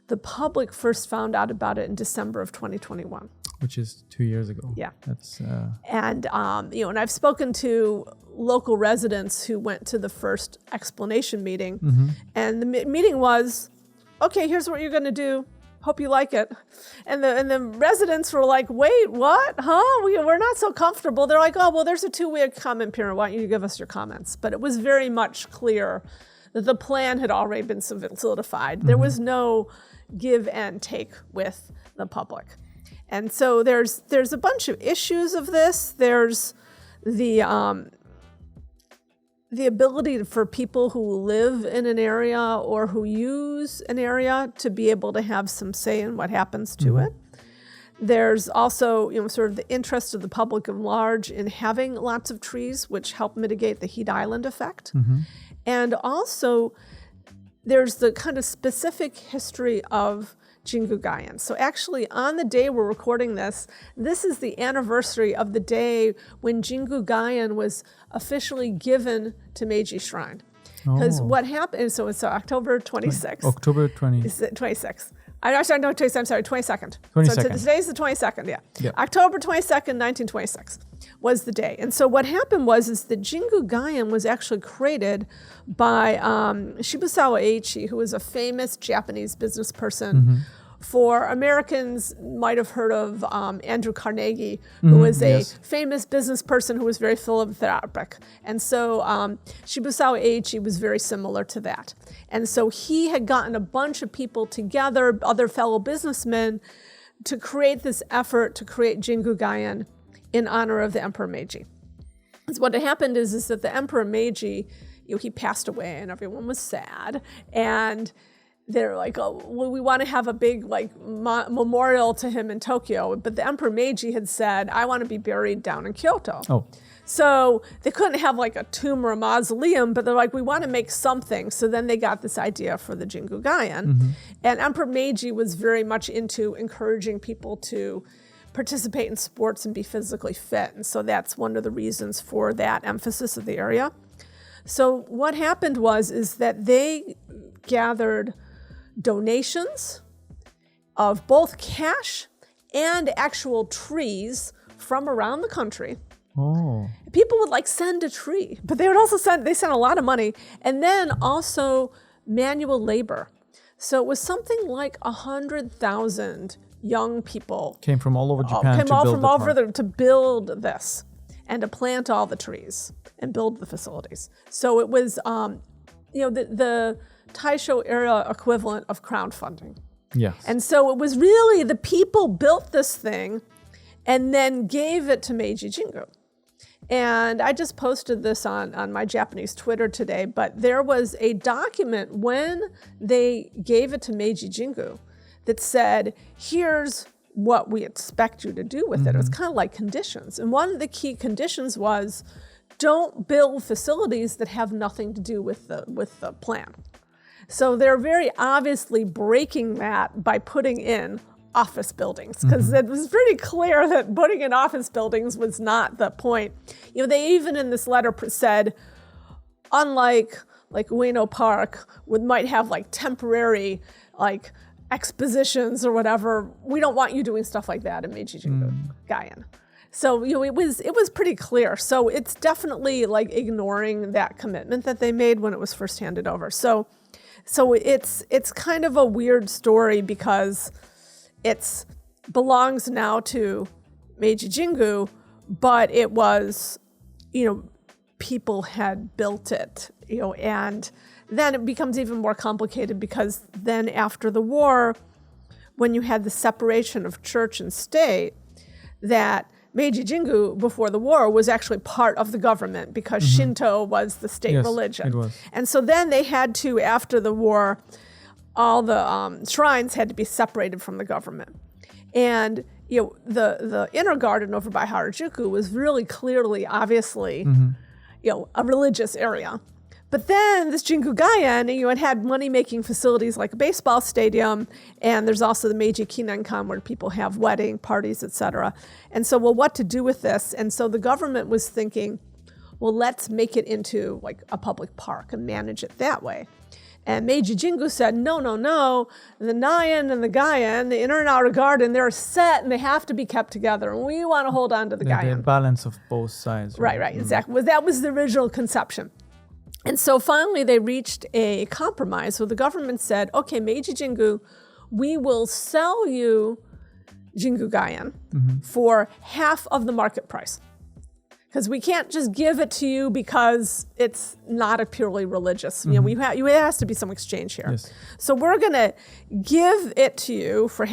[SPEAKER 2] the public first found out about it in December of 2021.
[SPEAKER 1] Which is 2 years ago.
[SPEAKER 2] Yeah.
[SPEAKER 1] That's
[SPEAKER 2] and and I've spoken to local residents who went to the first explanation meeting, and the meeting was, okay, here's what you're going to do. Hope you like it. And the residents were like, wait, what? Huh? We're not so comfortable. They're like, oh, well, there's a 2-week comment period. Why don't you give us your comments? But it was very much clear that the plan had already been solidified. There was no give and take with the public. And so there's a bunch of issues of this. There's the ability for people who live in an area or who use an area to be able to have some say in what happens to it. There's also, sort of the interest of the public at large in having lots of trees, which help mitigate the heat island effect. And also, there's the kind of specific history of Jingu Gaien. So actually, on the day we're recording this is the anniversary of the day when Jingu Gaien was officially given to Meiji Shrine. Because what happened, so it's October 26th.
[SPEAKER 1] October
[SPEAKER 2] 26th. I'm sorry, no, 26th, I'm sorry, 22nd.
[SPEAKER 1] 22nd.
[SPEAKER 2] So today's the 22nd, yeah.
[SPEAKER 1] Yep.
[SPEAKER 2] October 22nd, 1926 was the day. And so what happened is that Jingu Gaien was actually created by Shibusawa Eiichi, who was a famous Japanese business person For Americans, might have heard of Andrew Carnegie, who was a famous business person who was very philanthropic. And so Shibusao Eiichi was very similar to that. And so he had gotten a bunch of people together, other fellow businessmen, to create this effort to create Jingu Gaien in honor of the Emperor Meiji. So what had happened is that the Emperor Meiji, he passed away and everyone was sad. And they're like, oh, well, we want to have a big memorial to him in Tokyo. But the Emperor Meiji had said, I want to be buried down in Kyoto.
[SPEAKER 1] Oh.
[SPEAKER 2] So they couldn't have a tomb or a mausoleum, but they're like, we want to make something. So then they got this idea for the Jingu Gaien. And Emperor Meiji was very much into encouraging people to participate in sports and be physically fit. And so that's one of the reasons for that emphasis of the area. So what happened is that they gathered donations of both cash and actual trees from around the country.
[SPEAKER 1] Oh.
[SPEAKER 2] People would send a tree, but they would also sent a lot of money, and then also manual labor. So it was something like 100,000 young people
[SPEAKER 1] came from all over Japan
[SPEAKER 2] to build this and to plant all the trees and build the facilities. So it was, the Taisho era equivalent of crowdfunding.
[SPEAKER 1] Yes.
[SPEAKER 2] And so it was really the people built this thing and then gave it to Meiji Jingu. And I just posted this on my Japanese Twitter today, but there was a document when they gave it to Meiji Jingu that said, here's what we expect you to do with it. It was kind of like conditions. And one of the key conditions was, don't build facilities that have nothing to do with the plan. So they're very obviously breaking that by putting in office buildings, because it was pretty clear that putting in office buildings was not the point. They even in this letter said, unlike Ueno Park might have temporary expositions or whatever, we don't want you doing stuff like that in Meiji Jingu Gaien. So it was pretty clear. So it's definitely ignoring that commitment that they made when it was first handed over. So it's kind of a weird story because it belongs now to Meiji Jingu, but it was, people had built it, and then it becomes even more complicated because then after the war, when you had the separation of church and state, that Meiji Jingu before the war was actually part of the government because Shinto was the state religion.
[SPEAKER 1] It was.
[SPEAKER 2] And so then they had to, after the war, all the shrines had to be separated from the government. And the inner garden over by Harajuku was really clearly, obviously, a religious area. But then this Jingu Gaien, it had money-making facilities like a baseball stadium, and there's also the Meiji Kinenkan where people have wedding parties, etc. And so, what to do with this? And so the government was thinking, well, let's make it into a public park and manage it that way. And Meiji Jingu said, no, the Naien and the Gaien, the inner and outer garden, they're set and they have to be kept together. And we want to hold on to the Gaien.
[SPEAKER 1] The balance of both sides.
[SPEAKER 2] Right, exactly. Well, that was the original conception. And so finally they reached a compromise where the government said, okay, Meiji Jingu, we will sell you Jingu Gaien for half of the market price. Because we can't just give it to you because it's not a purely religious, it has to be some exchange here.
[SPEAKER 1] Yes.
[SPEAKER 2] So we're going to give it to you for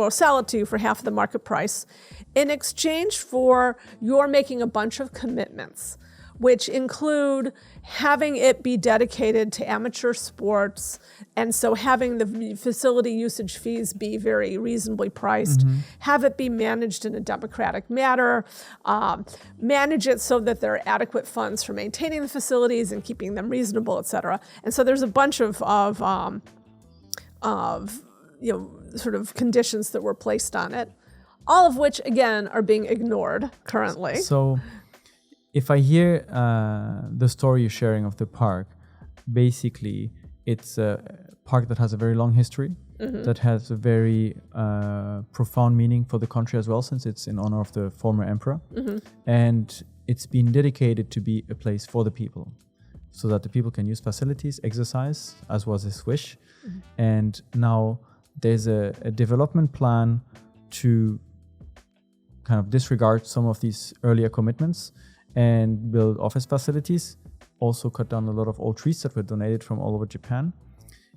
[SPEAKER 2] sell it to you for half of the market price in exchange for your making a bunch of commitments, which include having it be dedicated to amateur sports, and so having the facility usage fees be very reasonably priced, have it be managed in a democratic manner, manage it so that there are adequate funds for maintaining the facilities and keeping them reasonable, et cetera. And so there's a bunch of sort of conditions that were placed on it, all of which, again, are being ignored currently.
[SPEAKER 1] So if I hear the story you're sharing of the park, basically it's a park that has a very long history, that has a very profound meaning for the country as well, since it's in honor of the former emperor. And it's been dedicated to be a place for the people, so that the people can use facilities, exercise, as was his wish. And now there's a development plan to kind of disregard some of these earlier commitments and build office facilities, also cut down a lot of old trees that were donated from all over Japan.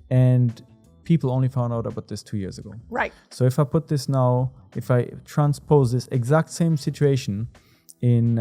[SPEAKER 1] And people only found out about this 2 years ago.
[SPEAKER 2] Right.
[SPEAKER 1] So if I put this now, if I transpose this exact same situation in,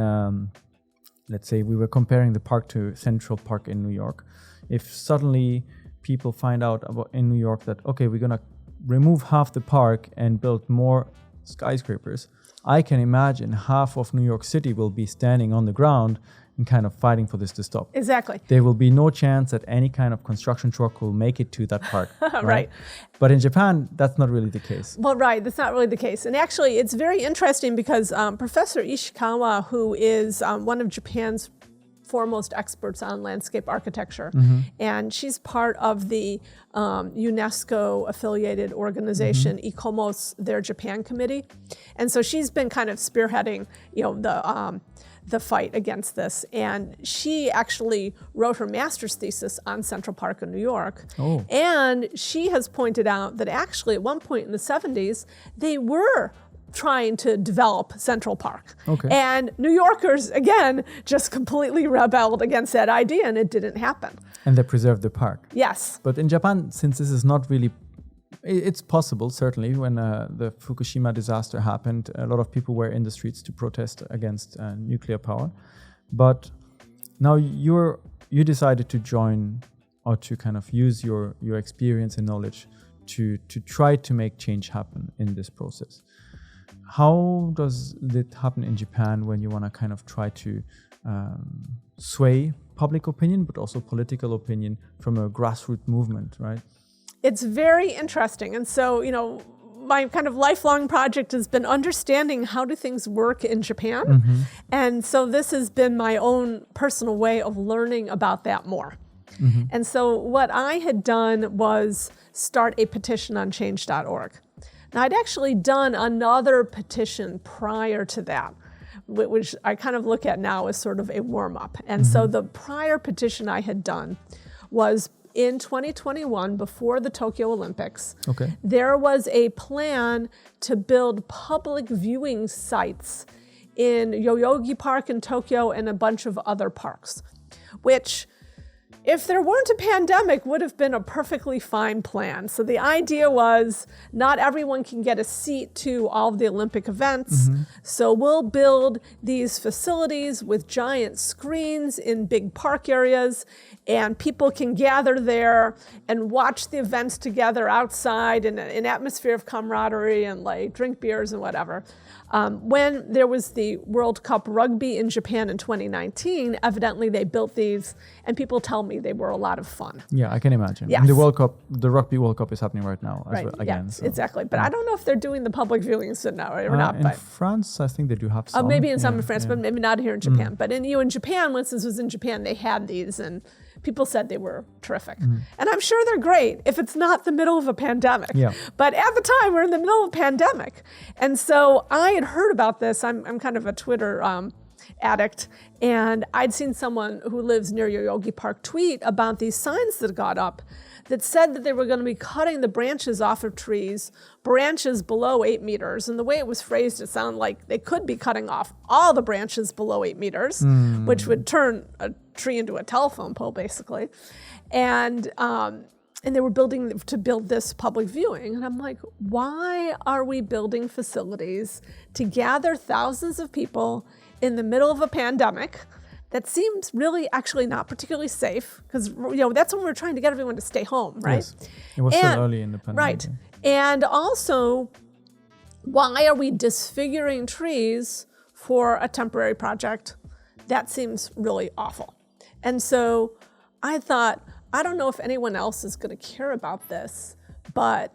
[SPEAKER 1] let's say we were comparing the park to Central Park in New York. If suddenly people find out about in New York that, okay, we're going to remove half the park and build more skyscrapers, I can imagine half of New York City will be standing on the ground and kind of fighting for this to stop.
[SPEAKER 2] Exactly.
[SPEAKER 1] There will be no chance that any kind of construction truck will make it to that park.
[SPEAKER 2] Right.
[SPEAKER 1] But in Japan, that's not really the case.
[SPEAKER 2] Well, right. That's not really the case. And actually, it's very interesting because Professor Ishikawa, who is one of Japan's foremost experts on landscape architecture, and she's part of the UNESCO affiliated organization ICOMOS, their Japan committee. And so she's been kind of spearheading, the fight against this. And she actually wrote her master's thesis on Central Park in New York.
[SPEAKER 1] Oh.
[SPEAKER 2] And she has pointed out that actually at one point in the 70s, they were trying to develop Central Park.
[SPEAKER 1] Okay.
[SPEAKER 2] And New Yorkers, again, just completely rebelled against that idea, and it didn't happen.
[SPEAKER 1] And they preserved the park.
[SPEAKER 2] Yes.
[SPEAKER 1] But in Japan, since this is not really, it's possible, certainly, when the Fukushima disaster happened, a lot of people were in the streets to protest against nuclear power. But now you decided to join or to kind of use your experience and knowledge to try to make change happen in this process. How does it happen in Japan when you want to kind of try to sway public opinion, but also political opinion from a grassroots movement, right?
[SPEAKER 2] It's very interesting. And so, my kind of lifelong project has been understanding how do things work in Japan. And so this has been my own personal way of learning about that more. And so what I had done was start a petition on change.org. Now, I'd actually done another petition prior to that, which I kind of look at now as sort of a warm-up. And so the prior petition I had done was in 2021, before the Tokyo Olympics.
[SPEAKER 1] Okay.
[SPEAKER 2] There was a plan to build public viewing sites in Yoyogi Park in Tokyo and a bunch of other parks, which, if there weren't a pandemic, would have been a perfectly fine plan. So the idea was not everyone can get a seat to all of the Olympic events. So we'll build these facilities with giant screens in big park areas, and people can gather there and watch the events together outside in an atmosphere of camaraderie and drink beers and whatever. When there was the World Cup rugby in Japan in 2019, evidently they built these, and people tell me they were a lot of fun.
[SPEAKER 1] Yeah, I can imagine.
[SPEAKER 2] Yes.
[SPEAKER 1] And the World Cup, the Rugby World Cup is happening right now
[SPEAKER 2] Right.
[SPEAKER 1] again.
[SPEAKER 2] Yeah,
[SPEAKER 1] So.
[SPEAKER 2] exactly. But I don't know if they're doing the public viewings now or not.
[SPEAKER 1] In
[SPEAKER 2] But
[SPEAKER 1] France, I think they do have some.
[SPEAKER 2] maybe in some in France, but maybe not here in Japan. But in Japan, once this was in Japan, they had these, and people said they were terrific. And I'm sure they're great if it's not the middle of a pandemic.
[SPEAKER 1] Yeah.
[SPEAKER 2] But at the time, we're in the middle of a pandemic. And so I had heard about this. I'm kind of a Twitter addict, and I'd seen someone who lives near Yoyogi Park tweet about these signs that got up that said that they were going to be cutting the branches off of trees, branches below 8 meters. And the way it was phrased, it sounded like they could be cutting off all the branches below 8 meters, which would turn a tree into a telephone pole, basically. And they were building to build this public viewing. And I'm like, why are we building facilities to gather thousands of people in the middle of a pandemic? That seems really actually not particularly safe, because that's when we're trying to get everyone to stay home, right?
[SPEAKER 1] Yes. It was still early in the pandemic.
[SPEAKER 2] Right. And also, why are we disfiguring trees for a temporary project? That seems really awful. And so I thought, I don't know if anyone else is going to care about this, but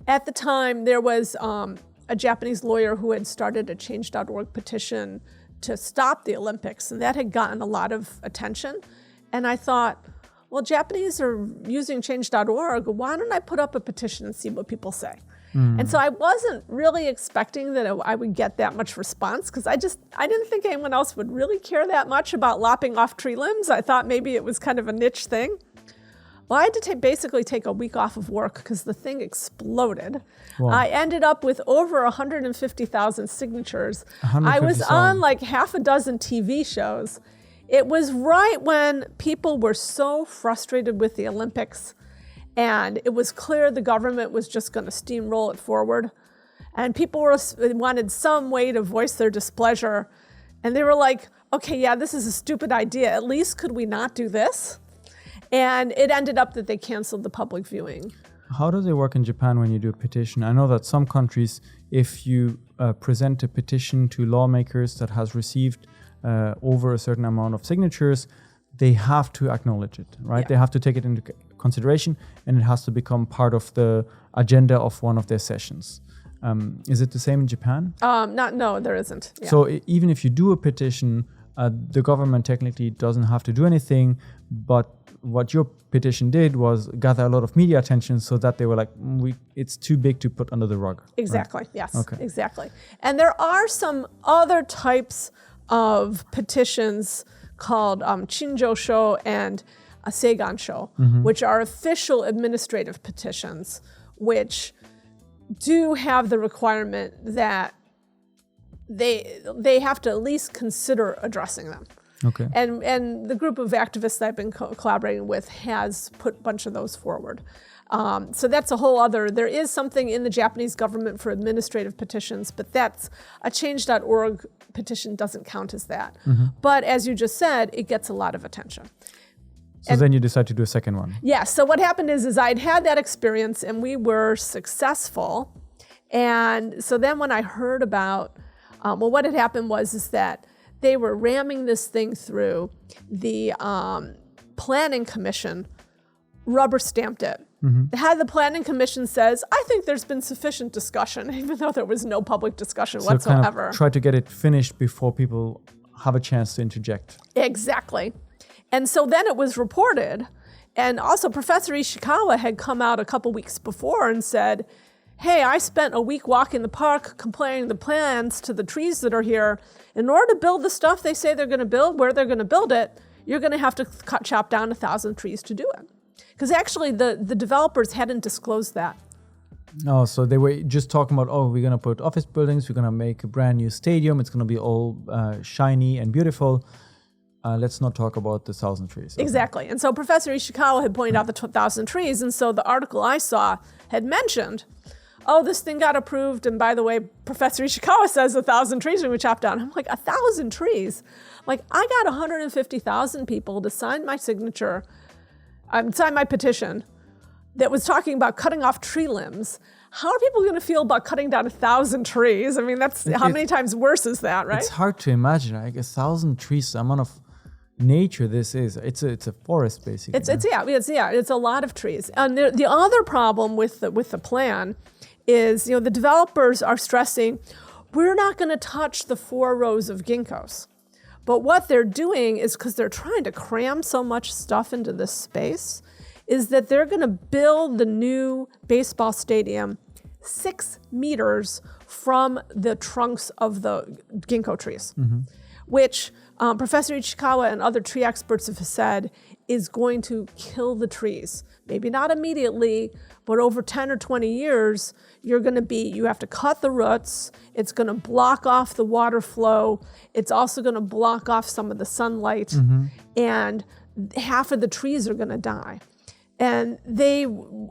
[SPEAKER 2] at the time there was a Japanese lawyer who had started a change.org petition to stop the Olympics, and that had gotten a lot of attention. And I thought, well, Japanese are using change.org, why don't I put up a petition and see what people say? And so I wasn't really expecting that I would get that much response, because I didn't think anyone else would really care that much about lopping off tree limbs. I thought maybe it was kind of a niche thing. Well, I had to basically take a week off of work because the thing exploded.
[SPEAKER 1] Wow.
[SPEAKER 2] I ended up with over 150,000 signatures. I was
[SPEAKER 1] 150,000.
[SPEAKER 2] on like half a dozen TV shows. It was right when people were so frustrated with the Olympics, and it was clear the government was just going to steamroll it forward. And people wanted some way to voice their displeasure. And they were like, okay, yeah, this is a stupid idea. At least could we not do this? And it ended up that they canceled the public viewing.
[SPEAKER 1] How does it work in Japan when you do a petition? I know that some countries, if you present a petition to lawmakers that has received over a certain amount of signatures, they have to acknowledge it, right?
[SPEAKER 2] Yeah.
[SPEAKER 1] They have to take it into consideration, and it has to become part of the agenda of one of their sessions. Is it the same in Japan?
[SPEAKER 2] No, there isn't. Yeah.
[SPEAKER 1] So even if you do a petition, the government technically doesn't have to do anything, but what your petition did was gather a lot of media attention so that they were like, it's too big to put under the rug.
[SPEAKER 2] Exactly,
[SPEAKER 1] right?
[SPEAKER 2] yes,
[SPEAKER 1] Okay.
[SPEAKER 2] exactly. And there are some other types of petitions called Chinjosho and Seigansho, which are official administrative petitions, which do have the requirement that they have to at least consider addressing them.
[SPEAKER 1] Okay.
[SPEAKER 2] And the group of activists that I've been collaborating with has put a bunch of those forward. So that's a whole other, there is something in the Japanese government for administrative petitions, but that's a change.org petition doesn't count as that. But as you just said, it gets a lot of attention.
[SPEAKER 1] So then you decide to do a second one.
[SPEAKER 2] Yeah, so what happened is I'd had that experience and we were successful. And so then when I heard about, what had happened is that they were ramming this thing through. The planning commission rubber stamped it. The planning commission says, I think there's been sufficient discussion, even though there was no public discussion whatsoever.
[SPEAKER 1] Kind of try to get it finished before people have a chance to interject.
[SPEAKER 2] Exactly. And so then it was reported. And also Professor Ishikawa had come out a couple weeks before and said, hey, I spent a week walking the park comparing the plans to the trees that are here. In order to build the stuff they say they're going to build, where they're going to build it, you're going to have to chop down 1,000 trees to do it. Because actually the developers hadn't disclosed that.
[SPEAKER 1] Oh, so they were just talking about, we're going to put office buildings, we're going to make a brand new stadium, it's going to be all shiny and beautiful. Let's not talk about the 1,000 trees. Okay.
[SPEAKER 2] Exactly. And so Professor Ishikawa had pointed out the 1,000 trees. And so the article I saw had mentioned, this thing got approved. And by the way, Professor Ishikawa says 1,000 trees are going to be chopped down. I'm like, 1,000 trees? Like, I got 150,000 people to sign my signature, sign my petition that was talking about cutting off tree limbs. How are people going to feel about cutting down 1,000 trees? I mean, how many times worse is that, right?
[SPEAKER 1] It's hard to imagine, like 1,000 trees, the amount of nature this is. It's a forest, basically.
[SPEAKER 2] It's a lot of trees. And the other problem with the plan is, the developers are stressing, we're not going to touch the 4 rows of ginkgos. But what they're doing is, because they're trying to cram so much stuff into this space, is that they're going to build the new baseball stadium 6 meters from the trunks of the ginkgo trees, which Professor Ichikawa and other tree experts have said is going to kill the trees. Maybe not immediately, but over 10 or 20 years, you have to cut the roots. It's going to block off the water flow. It's also going to block off some of the sunlight. And half of the trees are going to die. And they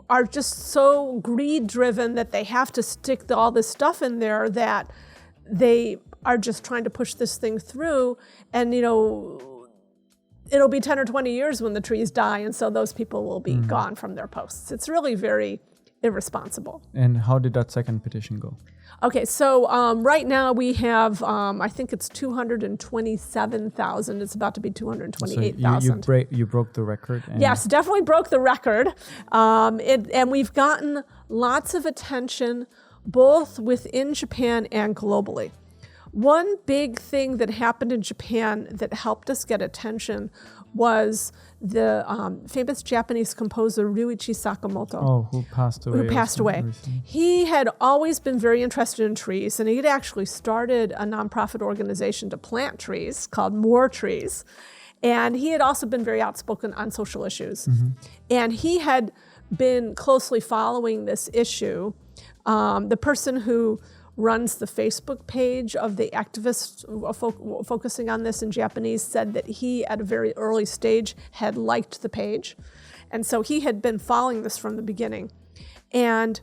[SPEAKER 2] are just so greed-driven that they have to stick all this stuff in there that they are just trying to push this thing through. And, it'll be 10 or 20 years when the trees die, and so those people will be gone from their posts. It's really very irresponsible.
[SPEAKER 1] And how did that second petition go?
[SPEAKER 2] Okay, so right now we have, I think it's 227,000. It's about to be 228,000.
[SPEAKER 1] So you broke the record?
[SPEAKER 2] Yes, definitely broke the record. And we've gotten lots of attention both within Japan and globally. One big thing that happened in Japan that helped us get attention was the famous Japanese composer Ryuichi Sakamoto.
[SPEAKER 1] Who passed away.
[SPEAKER 2] He had always been very interested in trees, and he'd actually started a nonprofit organization to plant trees called More Trees. And he had also been very outspoken on social issues. And he had been closely following this issue. The person who runs the Facebook page of the activists focusing on this in Japanese said that he, at a very early stage, had liked the page. And so he had been following this from the beginning. And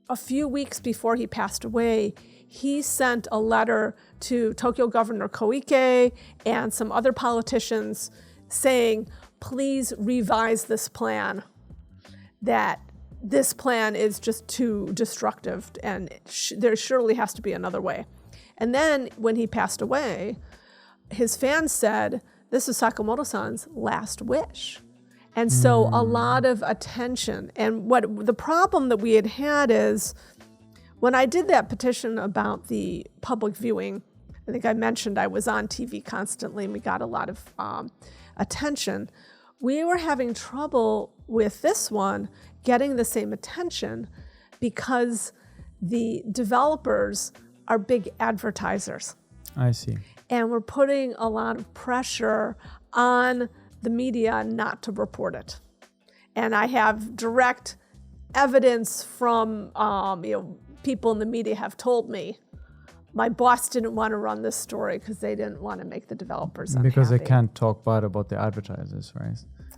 [SPEAKER 2] a few weeks before he passed away, he sent a letter to Tokyo Governor Koike and some other politicians saying, please revise this plan, that this plan is just too destructive and there surely has to be another way. And then when he passed away, his fans said, this is Sakamoto-san's last wish. And so a lot of attention. And what the problem that we had is, when I did that petition about the public viewing, I think I mentioned I was on TV constantly and we got a lot of attention. We were having trouble with this one getting the same attention because the developers are big advertisers.
[SPEAKER 1] I see.
[SPEAKER 2] And we're putting a lot of pressure on the media not to report it. And I have direct evidence from people in the media have told me my boss didn't want to run this story because they didn't want to make the developers unhappy.
[SPEAKER 1] Because they can't talk bad about the advertisers, right?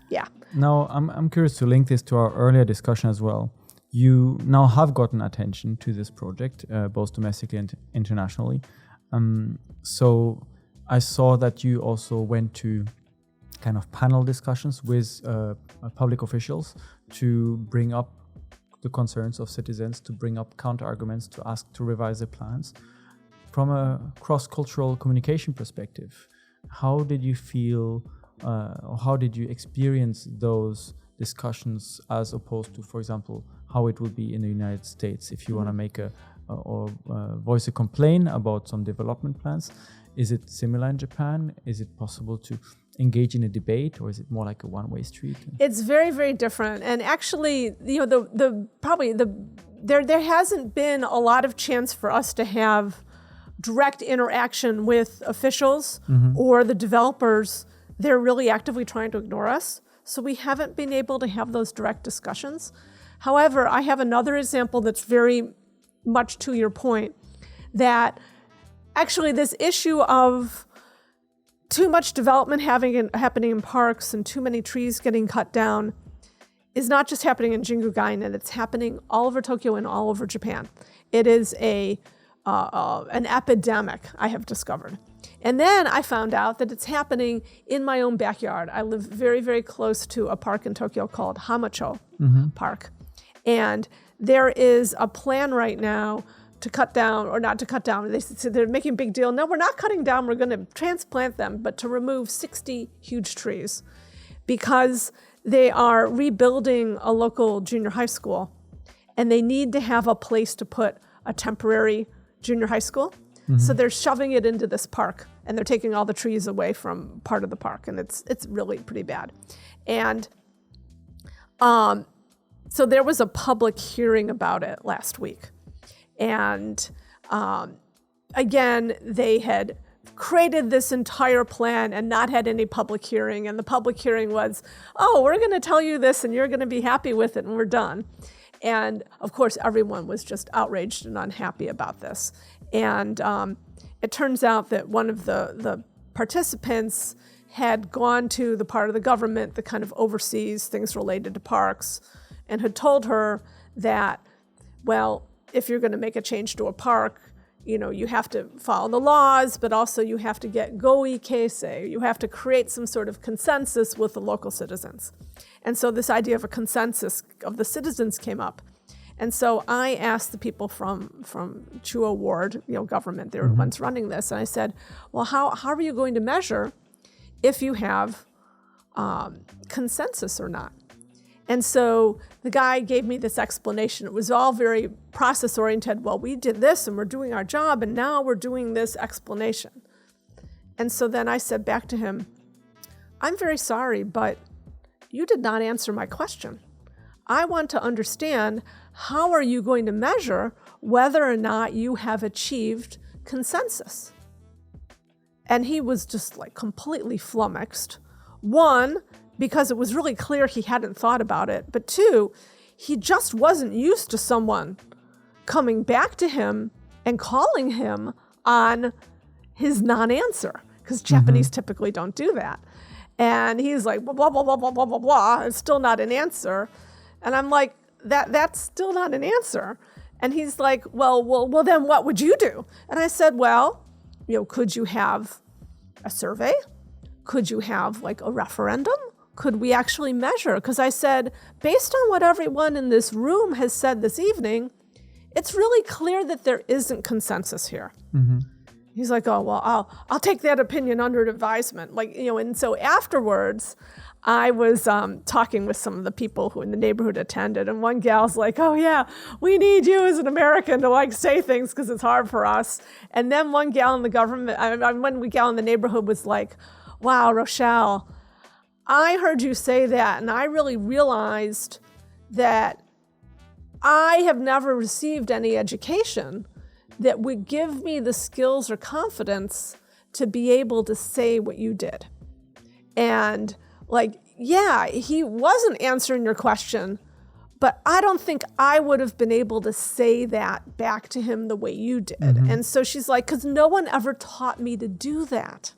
[SPEAKER 2] Yeah.
[SPEAKER 1] Now, I'm curious to link this to our earlier discussion as well. You now have gotten attention to this project, both domestically and internationally. So I saw that you also went to kind of panel discussions with public officials to bring up the concerns of citizens, to bring up counter-arguments, to ask to revise the plans. From a cross-cultural communication perspective, how did you feel, or how did you experience those discussions as opposed to, for example, how it would be in the United States if you want to make or voice a complaint about some development plans? Is it similar in Japan? Is it possible to engage in a debate, or is it more like a one-way street?
[SPEAKER 2] It's very, very different. And actually, there hasn't been a lot of chance for us to have direct interaction with officials or the developers. They're really actively trying to ignore us. So we haven't been able to have those direct discussions. However, I have another example that's very much to your point, that actually this issue of too much development happening in parks and too many trees getting cut down is not just happening in Jingu, Gaien, and it's happening all over Tokyo and all over Japan. It is an epidemic, I have discovered. And then I found out that it's happening in my own backyard. I live very, very close to a park in Tokyo called Hamacho Park. And there is a plan right now to cut down, or not to cut down. They're making a big deal. No, we're not cutting down. We're going to transplant them, but to remove 60 huge trees because they are rebuilding a local junior high school and they need to have a place to put a temporary junior high school. So they're shoving it into this park and they're taking all the trees away from part of the park, and it's really pretty bad. And so there was a public hearing about it last week. And again, they had created this entire plan and not had any public hearing. And the public hearing was, oh, we're going to tell you this and you're going to be happy with it and we're done. And of course, everyone was just outraged and unhappy about this. And it turns out that one of the participants had gone to the part of the government that kind of oversees things related to parks and had told her that, well, if you're going to make a change to a park, you have to follow the laws, but also you have to get goi keisei. You have to create some sort of consensus with the local citizens. And so this idea of a consensus of the citizens came up. And so I asked the people from Chuo Ward, government, they were the ones running this, and I said, well, how are you going to measure if you have consensus or not? And so the guy gave me this explanation. It was all very process-oriented. Well, we did this, and we're doing our job, and now we're doing this explanation. And so then I said back to him, I'm very sorry, but you did not answer my question. I want to understand, how are you going to measure whether or not you have achieved consensus? And he was just like completely flummoxed. One, because it was really clear he hadn't thought about it. But two, he just wasn't used to someone coming back to him and calling him on his non-answer, because Japanese typically don't do that. And he's like, blah, blah, blah, blah, blah, blah, blah, blah. It's still not an answer. And I'm like, that's still not an answer. And he's like, well, then what would you do? And I said, well, could you have a survey? Could you have like a referendum? Could we actually measure? Because I said, based on what everyone in this room has said this evening, it's really clear that there isn't consensus here. He's like, oh, well, I'll take that opinion under advisement. And so afterwards, I was talking with some of the people who in the neighborhood attended, and one gal's like, oh yeah, we need you as an American to say things because it's hard for us. And then one gal in the one gal in the neighborhood was like, wow, Rochelle, I heard you say that, and I really realized that I have never received any education that would give me the skills or confidence to be able to say what you did. And yeah, he wasn't answering your question, but I don't think I would have been able to say that back to him the way you did. And so she's like, because no one ever taught me to do that.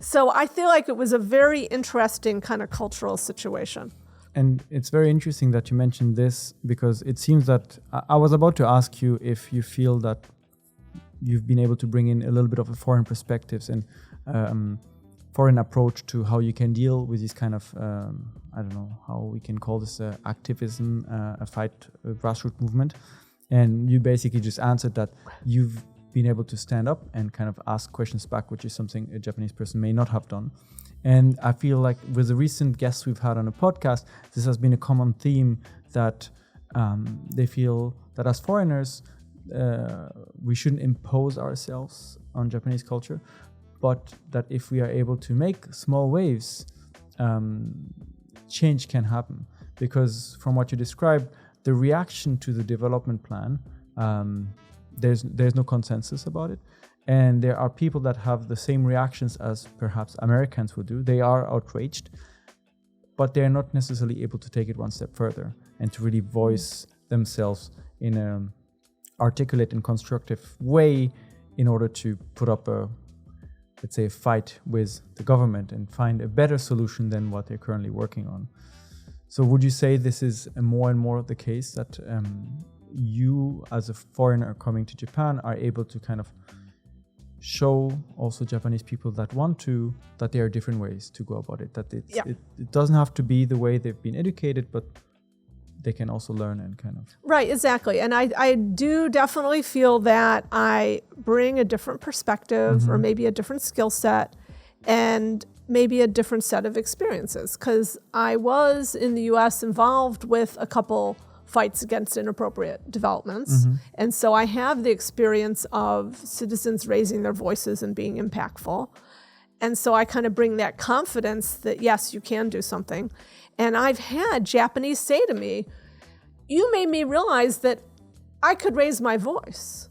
[SPEAKER 2] So I feel like it was a very interesting kind of cultural situation.
[SPEAKER 1] And it's very interesting that you mentioned this, because it seems that I was about to ask you if you feel that you've been able to bring in a little bit of a foreign perspectives and foreign approach to how you can deal with this kind of, I don't know how we can call this activism, a grassroots movement. And you basically just answered that you've been able to stand up and kind of ask questions back, which is something a Japanese person may not have done. And I feel like with the recent guests we've had on the podcast, this has been a common theme that they feel that as foreigners, we shouldn't impose ourselves on Japanese culture, but that if we are able to make small waves, change can happen. Because from what you described, the reaction to the development plan, there's no consensus about it. And there are people that have the same reactions as perhaps Americans would do. They are outraged, but they're not necessarily able to take it one step further and to really voice themselves in an articulate and constructive way in order to put up a fight with the government and find a better solution than what they're currently working on. So would you say this is more and more the case, that you as a foreigner coming to Japan are able to kind of show also Japanese people that that there are different ways to go about it, that it doesn't have to be the way they've been educated, but they can also learn and kind of...
[SPEAKER 2] Right, exactly. And I do definitely feel that I bring a different perspective or maybe a different skill set and maybe a different set of experiences, because I was in the US involved with a couple fights against inappropriate developments. And so I have the experience of citizens raising their voices and being impactful. And so I kind of bring that confidence that, yes, you can do something. And I've had Japanese say to me, you made me realize that I could raise my voice.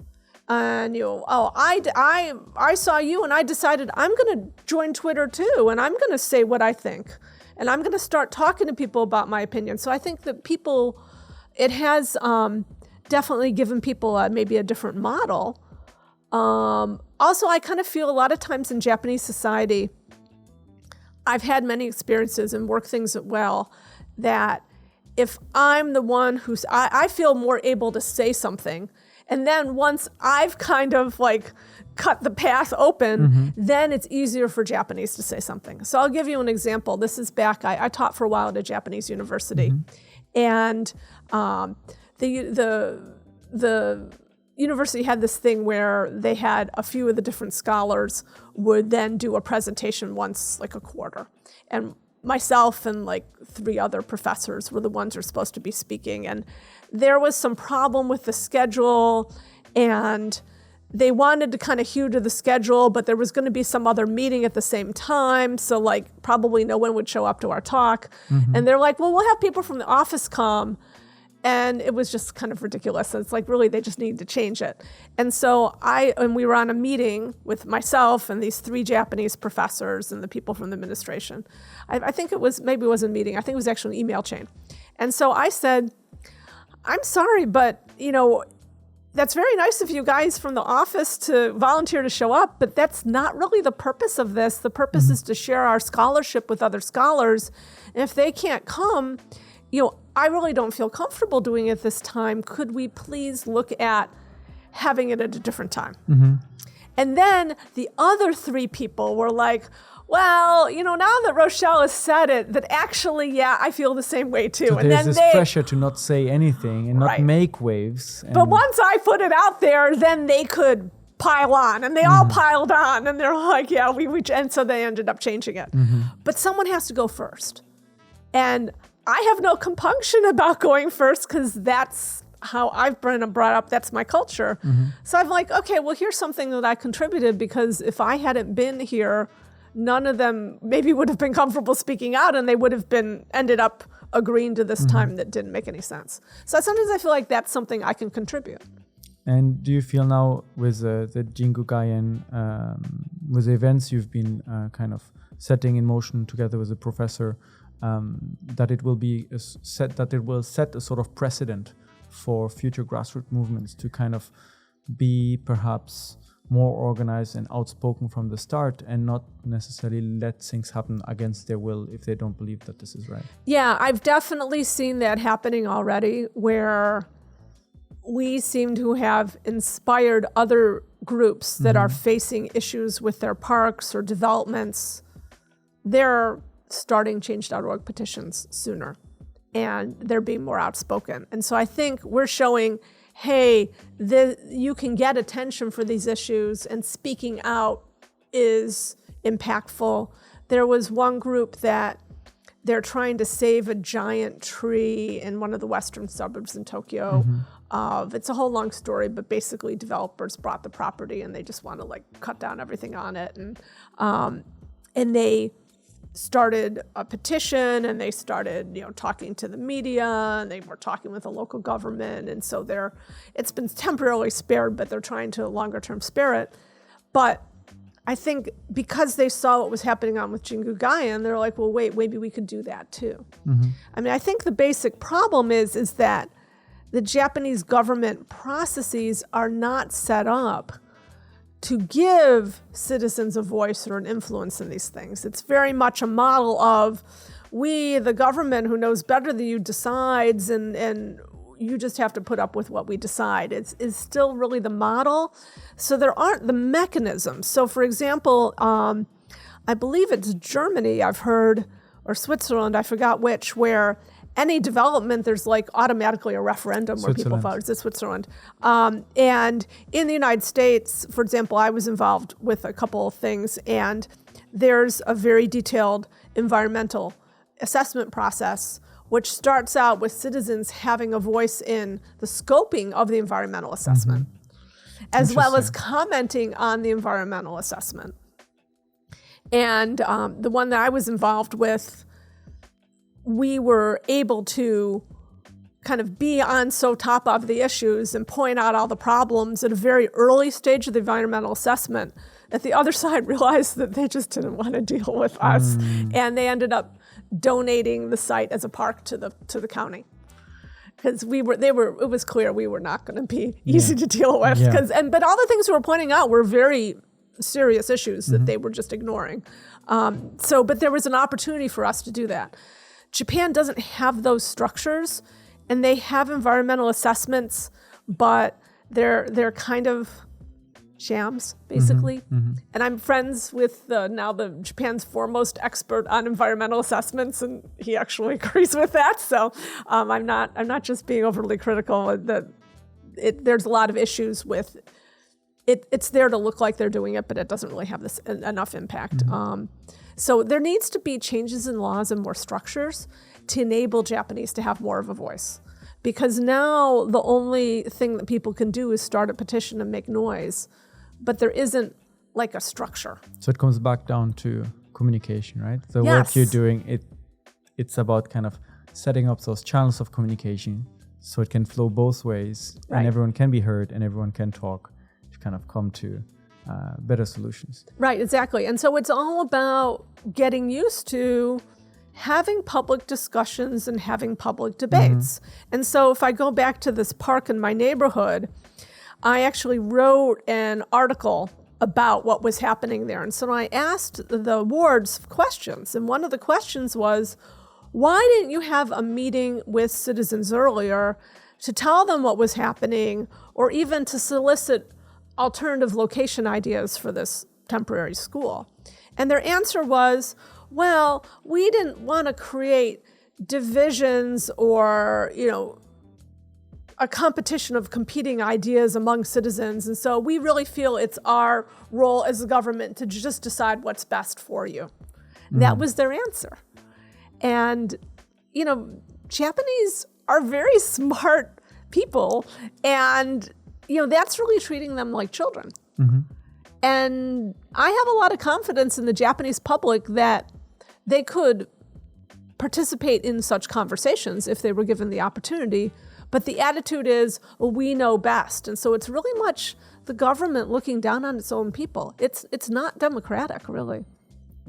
[SPEAKER 2] And I saw you and I decided I'm going to join Twitter too, and I'm going to say what I think. And I'm going to start talking to people about my opinion. So I think that it has definitely given people maybe a different model. Also, I kind of feel a lot of times in Japanese society, I've had many experiences and work things well, that if I'm the one I feel more able to say something. And then once I've kind of cut the path open, then it's easier for Japanese to say something. So I'll give you an example. This is back, I taught for a while at a Japanese university. And the university had this thing where they had a few of the different scholars would then do a presentation once a quarter. And myself and 3 other professors were the ones who were supposed to be speaking. And there was some problem with the schedule, and they wanted to kind of hew to the schedule, but there was going to be some other meeting at the same time. So probably no one would show up to our talk. And they're like, well, we'll have people from the office come And it was just kind of ridiculous. It's like, really, they just need to change it. And so we were on a meeting with myself and these 3 Japanese professors and the people from the administration. I think it was a meeting. I think it was actually an email chain. And so I said, I'm sorry, but, that's very nice of you guys from the office to volunteer to show up, but that's not really the purpose of this. The purpose is to share our scholarship with other scholars. And if they can't come, I really don't feel comfortable doing it this time. Could we please look at having it at a different time? And then the other 3 people were like, well, now that Rochelle has said it, that actually, yeah, I feel the same way too.
[SPEAKER 1] So
[SPEAKER 2] and
[SPEAKER 1] there's
[SPEAKER 2] then
[SPEAKER 1] this pressure to not say anything and not make waves.
[SPEAKER 2] But once I put it out there, then they could pile on, and they all piled on, and they're like, yeah, and so they ended up changing it. But someone has to go first. And I have no compunction about going first because that's how I've been brought up. That's my culture. So I'm like, okay, well, here's something that I contributed, because if I hadn't been here, none of them maybe would have been comfortable speaking out, and they would have ended up agreeing to this time that didn't make any sense. So sometimes I feel like that's something I can contribute.
[SPEAKER 1] And do you feel now with the Jingu Gaien, with the events you've been kind of setting in motion together with the professor, that it will set a sort of precedent for future grassroots movements to kind of be perhaps more organized and outspoken from the start, and not necessarily let things happen against their will if they don't believe that this is right?
[SPEAKER 2] Yeah, I've definitely seen that happening already, where we seem to have inspired other groups that are facing issues with their parks or developments. They're starting change.org petitions sooner, and they're being more outspoken. And so I think we're showing, hey, you can get attention for these issues, and speaking out is impactful. There was one group that they're trying to save a giant tree in one of the western suburbs in Tokyo. It's a whole long story, but basically developers bought the property and they just want to cut down everything on it. And they started a petition, and they started, talking to the media, and they were talking with the local government. And so it's been temporarily spared, but they're trying to longer term spare it. But I think because they saw what was happening on with Jingu Gaien, they're like, well, wait, maybe we could do that too. I mean, I think the basic problem is that the Japanese government processes are not set up to give citizens a voice or an influence in these things. It's very much a model of we, the government who knows better than you, decides, and you just have to put up with what we decide. It's still really the model. So there aren't the mechanisms. So for example, I believe it's Germany, I've heard, or Switzerland, I forgot which, where any development, there's automatically a referendum where people vote. It's Switzerland. And in the United States, for example, I was involved with a couple of things, and there's a very detailed environmental assessment process, which starts out with citizens having a voice in the scoping of the environmental assessment, as well as commenting on the environmental assessment. And the one that I was involved with, we were able to kind of be on top of the issues and point out all the problems at a very early stage of the environmental assessment, that the other side realized that they just didn't want to deal with us. And they ended up donating the site as a park to the county. Because it was clear we were not going to be easy to deal with. But all the things we were pointing out were very serious issues that they were just ignoring. But there was an opportunity for us to do that. Japan doesn't have those structures, and they have environmental assessments, but they're kind of shams, basically. And I'm friends with now the Japan's foremost expert on environmental assessments, and he actually agrees with that. So I'm not just being overly critical. There's a lot of issues with it. It's there to look like they're doing it, but it doesn't really have enough impact. So there needs to be changes in laws and more structures to enable Japanese to have more of a voice. Because now the only thing that people can do is start a petition and make noise, but there isn't a structure.
[SPEAKER 1] So it comes back down to communication, right? The work you're doing, it's about kind of setting up those channels of communication so it can flow both ways,
[SPEAKER 2] Right.
[SPEAKER 1] and everyone can be heard and everyone can talk to kind of come to better solutions.
[SPEAKER 2] Right, exactly. And so it's all about getting used to having public discussions and having public debates. And so if I go back to this park in my neighborhood, I actually wrote an article about what was happening there. And so I asked the wards questions. And one of the questions was, why didn't you have a meeting with citizens earlier to tell them what was happening, or even to solicit alternative location ideas for this temporary school? And their answer was, well, we didn't want to create divisions or, a competition of competing ideas among citizens. And so we really feel it's our role as a government to just decide what's best for you. That was their answer. And, Japanese are very smart people, and, that's really treating them like children. And I have a lot of confidence in the Japanese public that they could participate in such conversations if they were given the opportunity. But the attitude is, well, we know best. And so it's really much the government looking down on its own people. It's not democratic, really.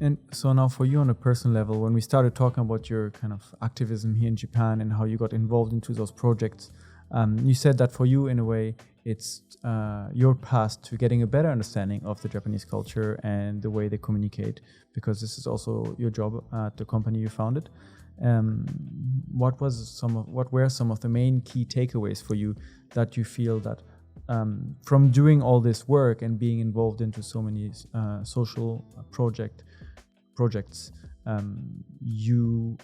[SPEAKER 1] And so now for you on a personal level, when we started talking about your kind of activism here in Japan and how you got involved into those projects, you said that for you, in a way, it's your path to getting a better understanding of the Japanese culture and the way they communicate, because this is also your job at the company you founded. What were some of the main key takeaways for you that you feel that from doing all this work and being involved into so many social projects you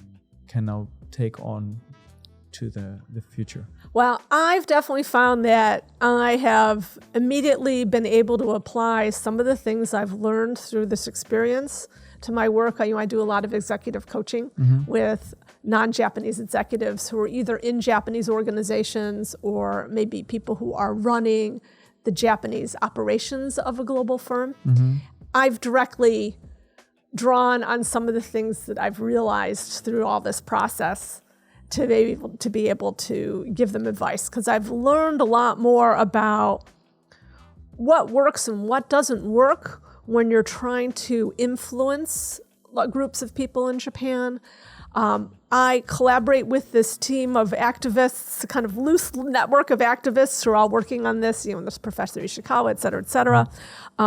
[SPEAKER 1] can now take on to the future?
[SPEAKER 2] Well, I've definitely found that I have immediately been able to apply some of the things I've learned through this experience to my work. I do a lot of executive coaching with non-Japanese executives who are either in Japanese organizations or maybe people who are running the Japanese operations of a global firm. I've directly drawn on some of the things that I've realized through all this process to be able to give them advice, because I've learned a lot more about what works and what doesn't work when you're trying to influence groups of people in Japan. I collaborate with this team of activists, a kind of loose network of activists who are all working on this. There's Professor Ishikawa, et cetera, et cetera.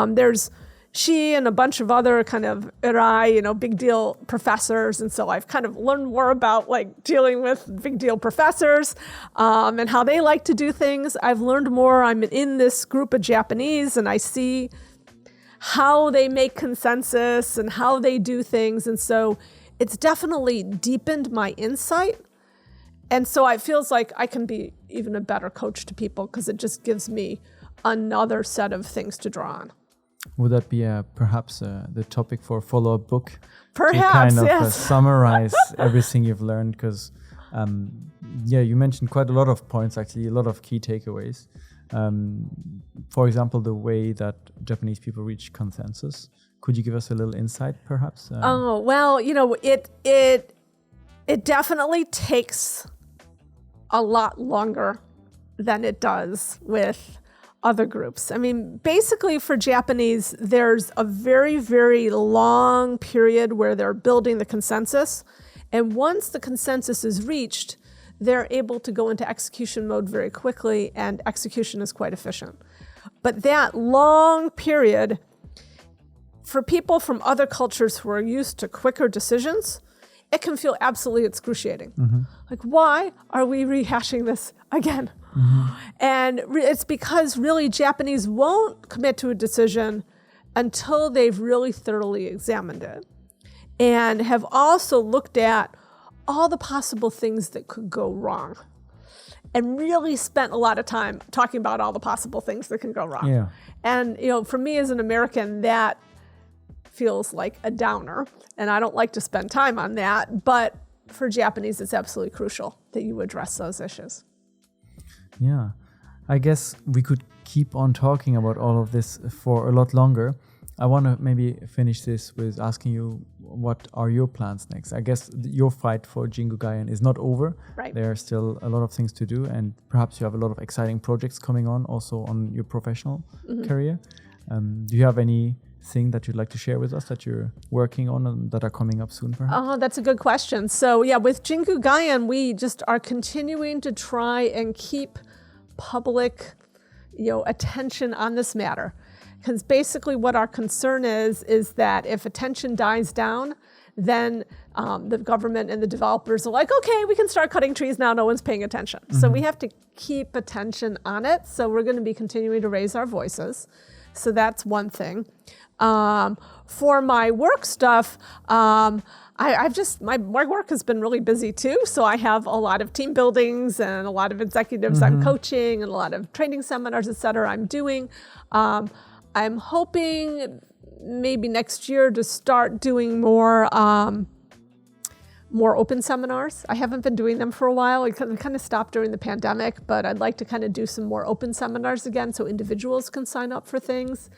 [SPEAKER 2] There's she and a bunch of other kind of Erai, big deal professors. And so I've kind of learned more about dealing with big deal professors and how they like to do things. I've learned more. I'm in this group of Japanese and I see how they make consensus and how they do things. And so it's definitely deepened my insight. And so it feels like I can be even a better coach to people because it just gives me another set of things to draw on.
[SPEAKER 1] Would that be perhaps the topic for a follow-up book?
[SPEAKER 2] Perhaps,
[SPEAKER 1] to kind of
[SPEAKER 2] yes.
[SPEAKER 1] Summarize everything you've learned, because you mentioned quite a lot of points, actually, a lot of key takeaways. For example, the way that Japanese people reach consensus. Could you give us a little insight, perhaps?
[SPEAKER 2] It definitely takes a lot longer than it does with other groups. I mean, basically for Japanese, there's a very, very long period where they're building the consensus. And once the consensus is reached, they're able to go into execution mode very quickly, and execution is quite efficient. But that long period, for people from other cultures who are used to quicker decisions, it can feel absolutely excruciating. Like, why are we rehashing this again? And it's because really Japanese won't commit to a decision until they've really thoroughly examined it and have also looked at all the possible things that could go wrong and really spent a lot of time talking about all the possible things that can go wrong.
[SPEAKER 1] Yeah.
[SPEAKER 2] And, for me as an American, that feels like a downer, and I don't like to spend time on that, but for Japanese, it's absolutely crucial that you address those issues.
[SPEAKER 1] Yeah, I guess we could keep on talking about all of this for a lot longer. I want to maybe finish this with asking you, what are your plans next? I guess your fight for Jingu Gaien is not over.
[SPEAKER 2] Right.
[SPEAKER 1] There are still a lot of things to do, and perhaps you have a lot of exciting projects coming on also on your professional career. Do you have anything that you'd like to share with us that you're working on and that are coming up soon, perhaps?
[SPEAKER 2] Oh, that's a good question. So yeah, with Jingu Gaien, we just are continuing to try and keep public, attention on this matter. Because basically what our concern is that if attention dies down, then the government and the developers are like, okay, we can start cutting trees now, no one's paying attention. So we have to keep attention on it. So we're going to be continuing to raise our voices. So that's one thing. For my work stuff, my work has been really busy too. So I have a lot of team buildings and a lot of executives I'm coaching and a lot of training seminars, et cetera, I'm doing. I'm hoping maybe next year to start doing more open seminars. I haven't been doing them for a while. I kind of stopped during the pandemic, but I'd like to kind of do some more open seminars again so individuals can sign up for things.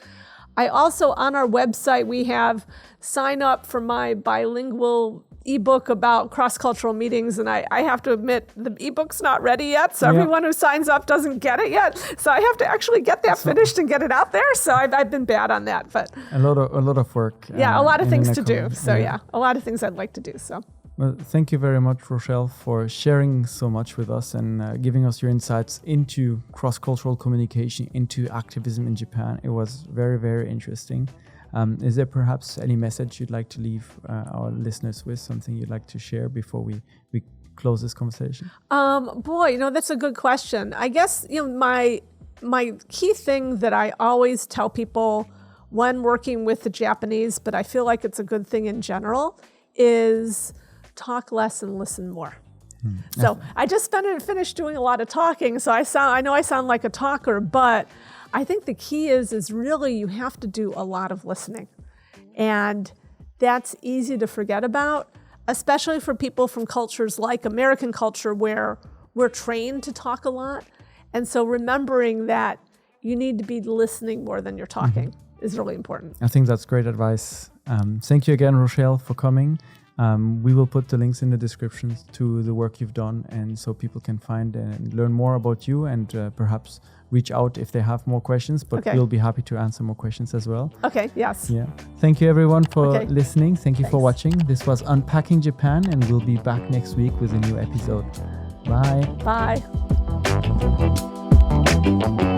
[SPEAKER 2] I also, on our website, we have sign up for my bilingual ebook about cross-cultural meetings, and I have to admit the ebook's not ready yet, so everyone who signs up doesn't get it yet. So I have to actually get that finished and get it out there. So I've been bad on that, but
[SPEAKER 1] a lot of work.
[SPEAKER 2] A lot of things to do. So a lot of things I'd like to do. So.
[SPEAKER 1] Well, thank you very much, Rochelle, for sharing so much with us and giving us your insights into cross-cultural communication, into activism in Japan. It was very, very interesting. Is there perhaps any message you'd like to leave our listeners with, something you'd like to share before we close this conversation?
[SPEAKER 2] That's a good question. I guess, my key thing that I always tell people when working with the Japanese, but I feel like it's a good thing in general, is talk less and listen more. So I just finished doing a lot of talking, so I know I sound like a talker, but I think the key is really you have to do a lot of listening. And that's easy to forget about, especially for people from cultures like American culture where we're trained to talk a lot. And so remembering that you need to be listening more than you're talking is really important.
[SPEAKER 1] I think that's great advice. Thank you again, Rochelle, for coming. We will put the links in the description to the work you've done, and so people can find and learn more about you and perhaps reach out if they have more questions, but we'll be happy to answer more questions as well.
[SPEAKER 2] Okay, yes.
[SPEAKER 1] Yeah. Thank you everyone for listening. Thank you for watching. This was Unpacking Japan, and we'll be back next week with a new episode. Bye.
[SPEAKER 2] Bye.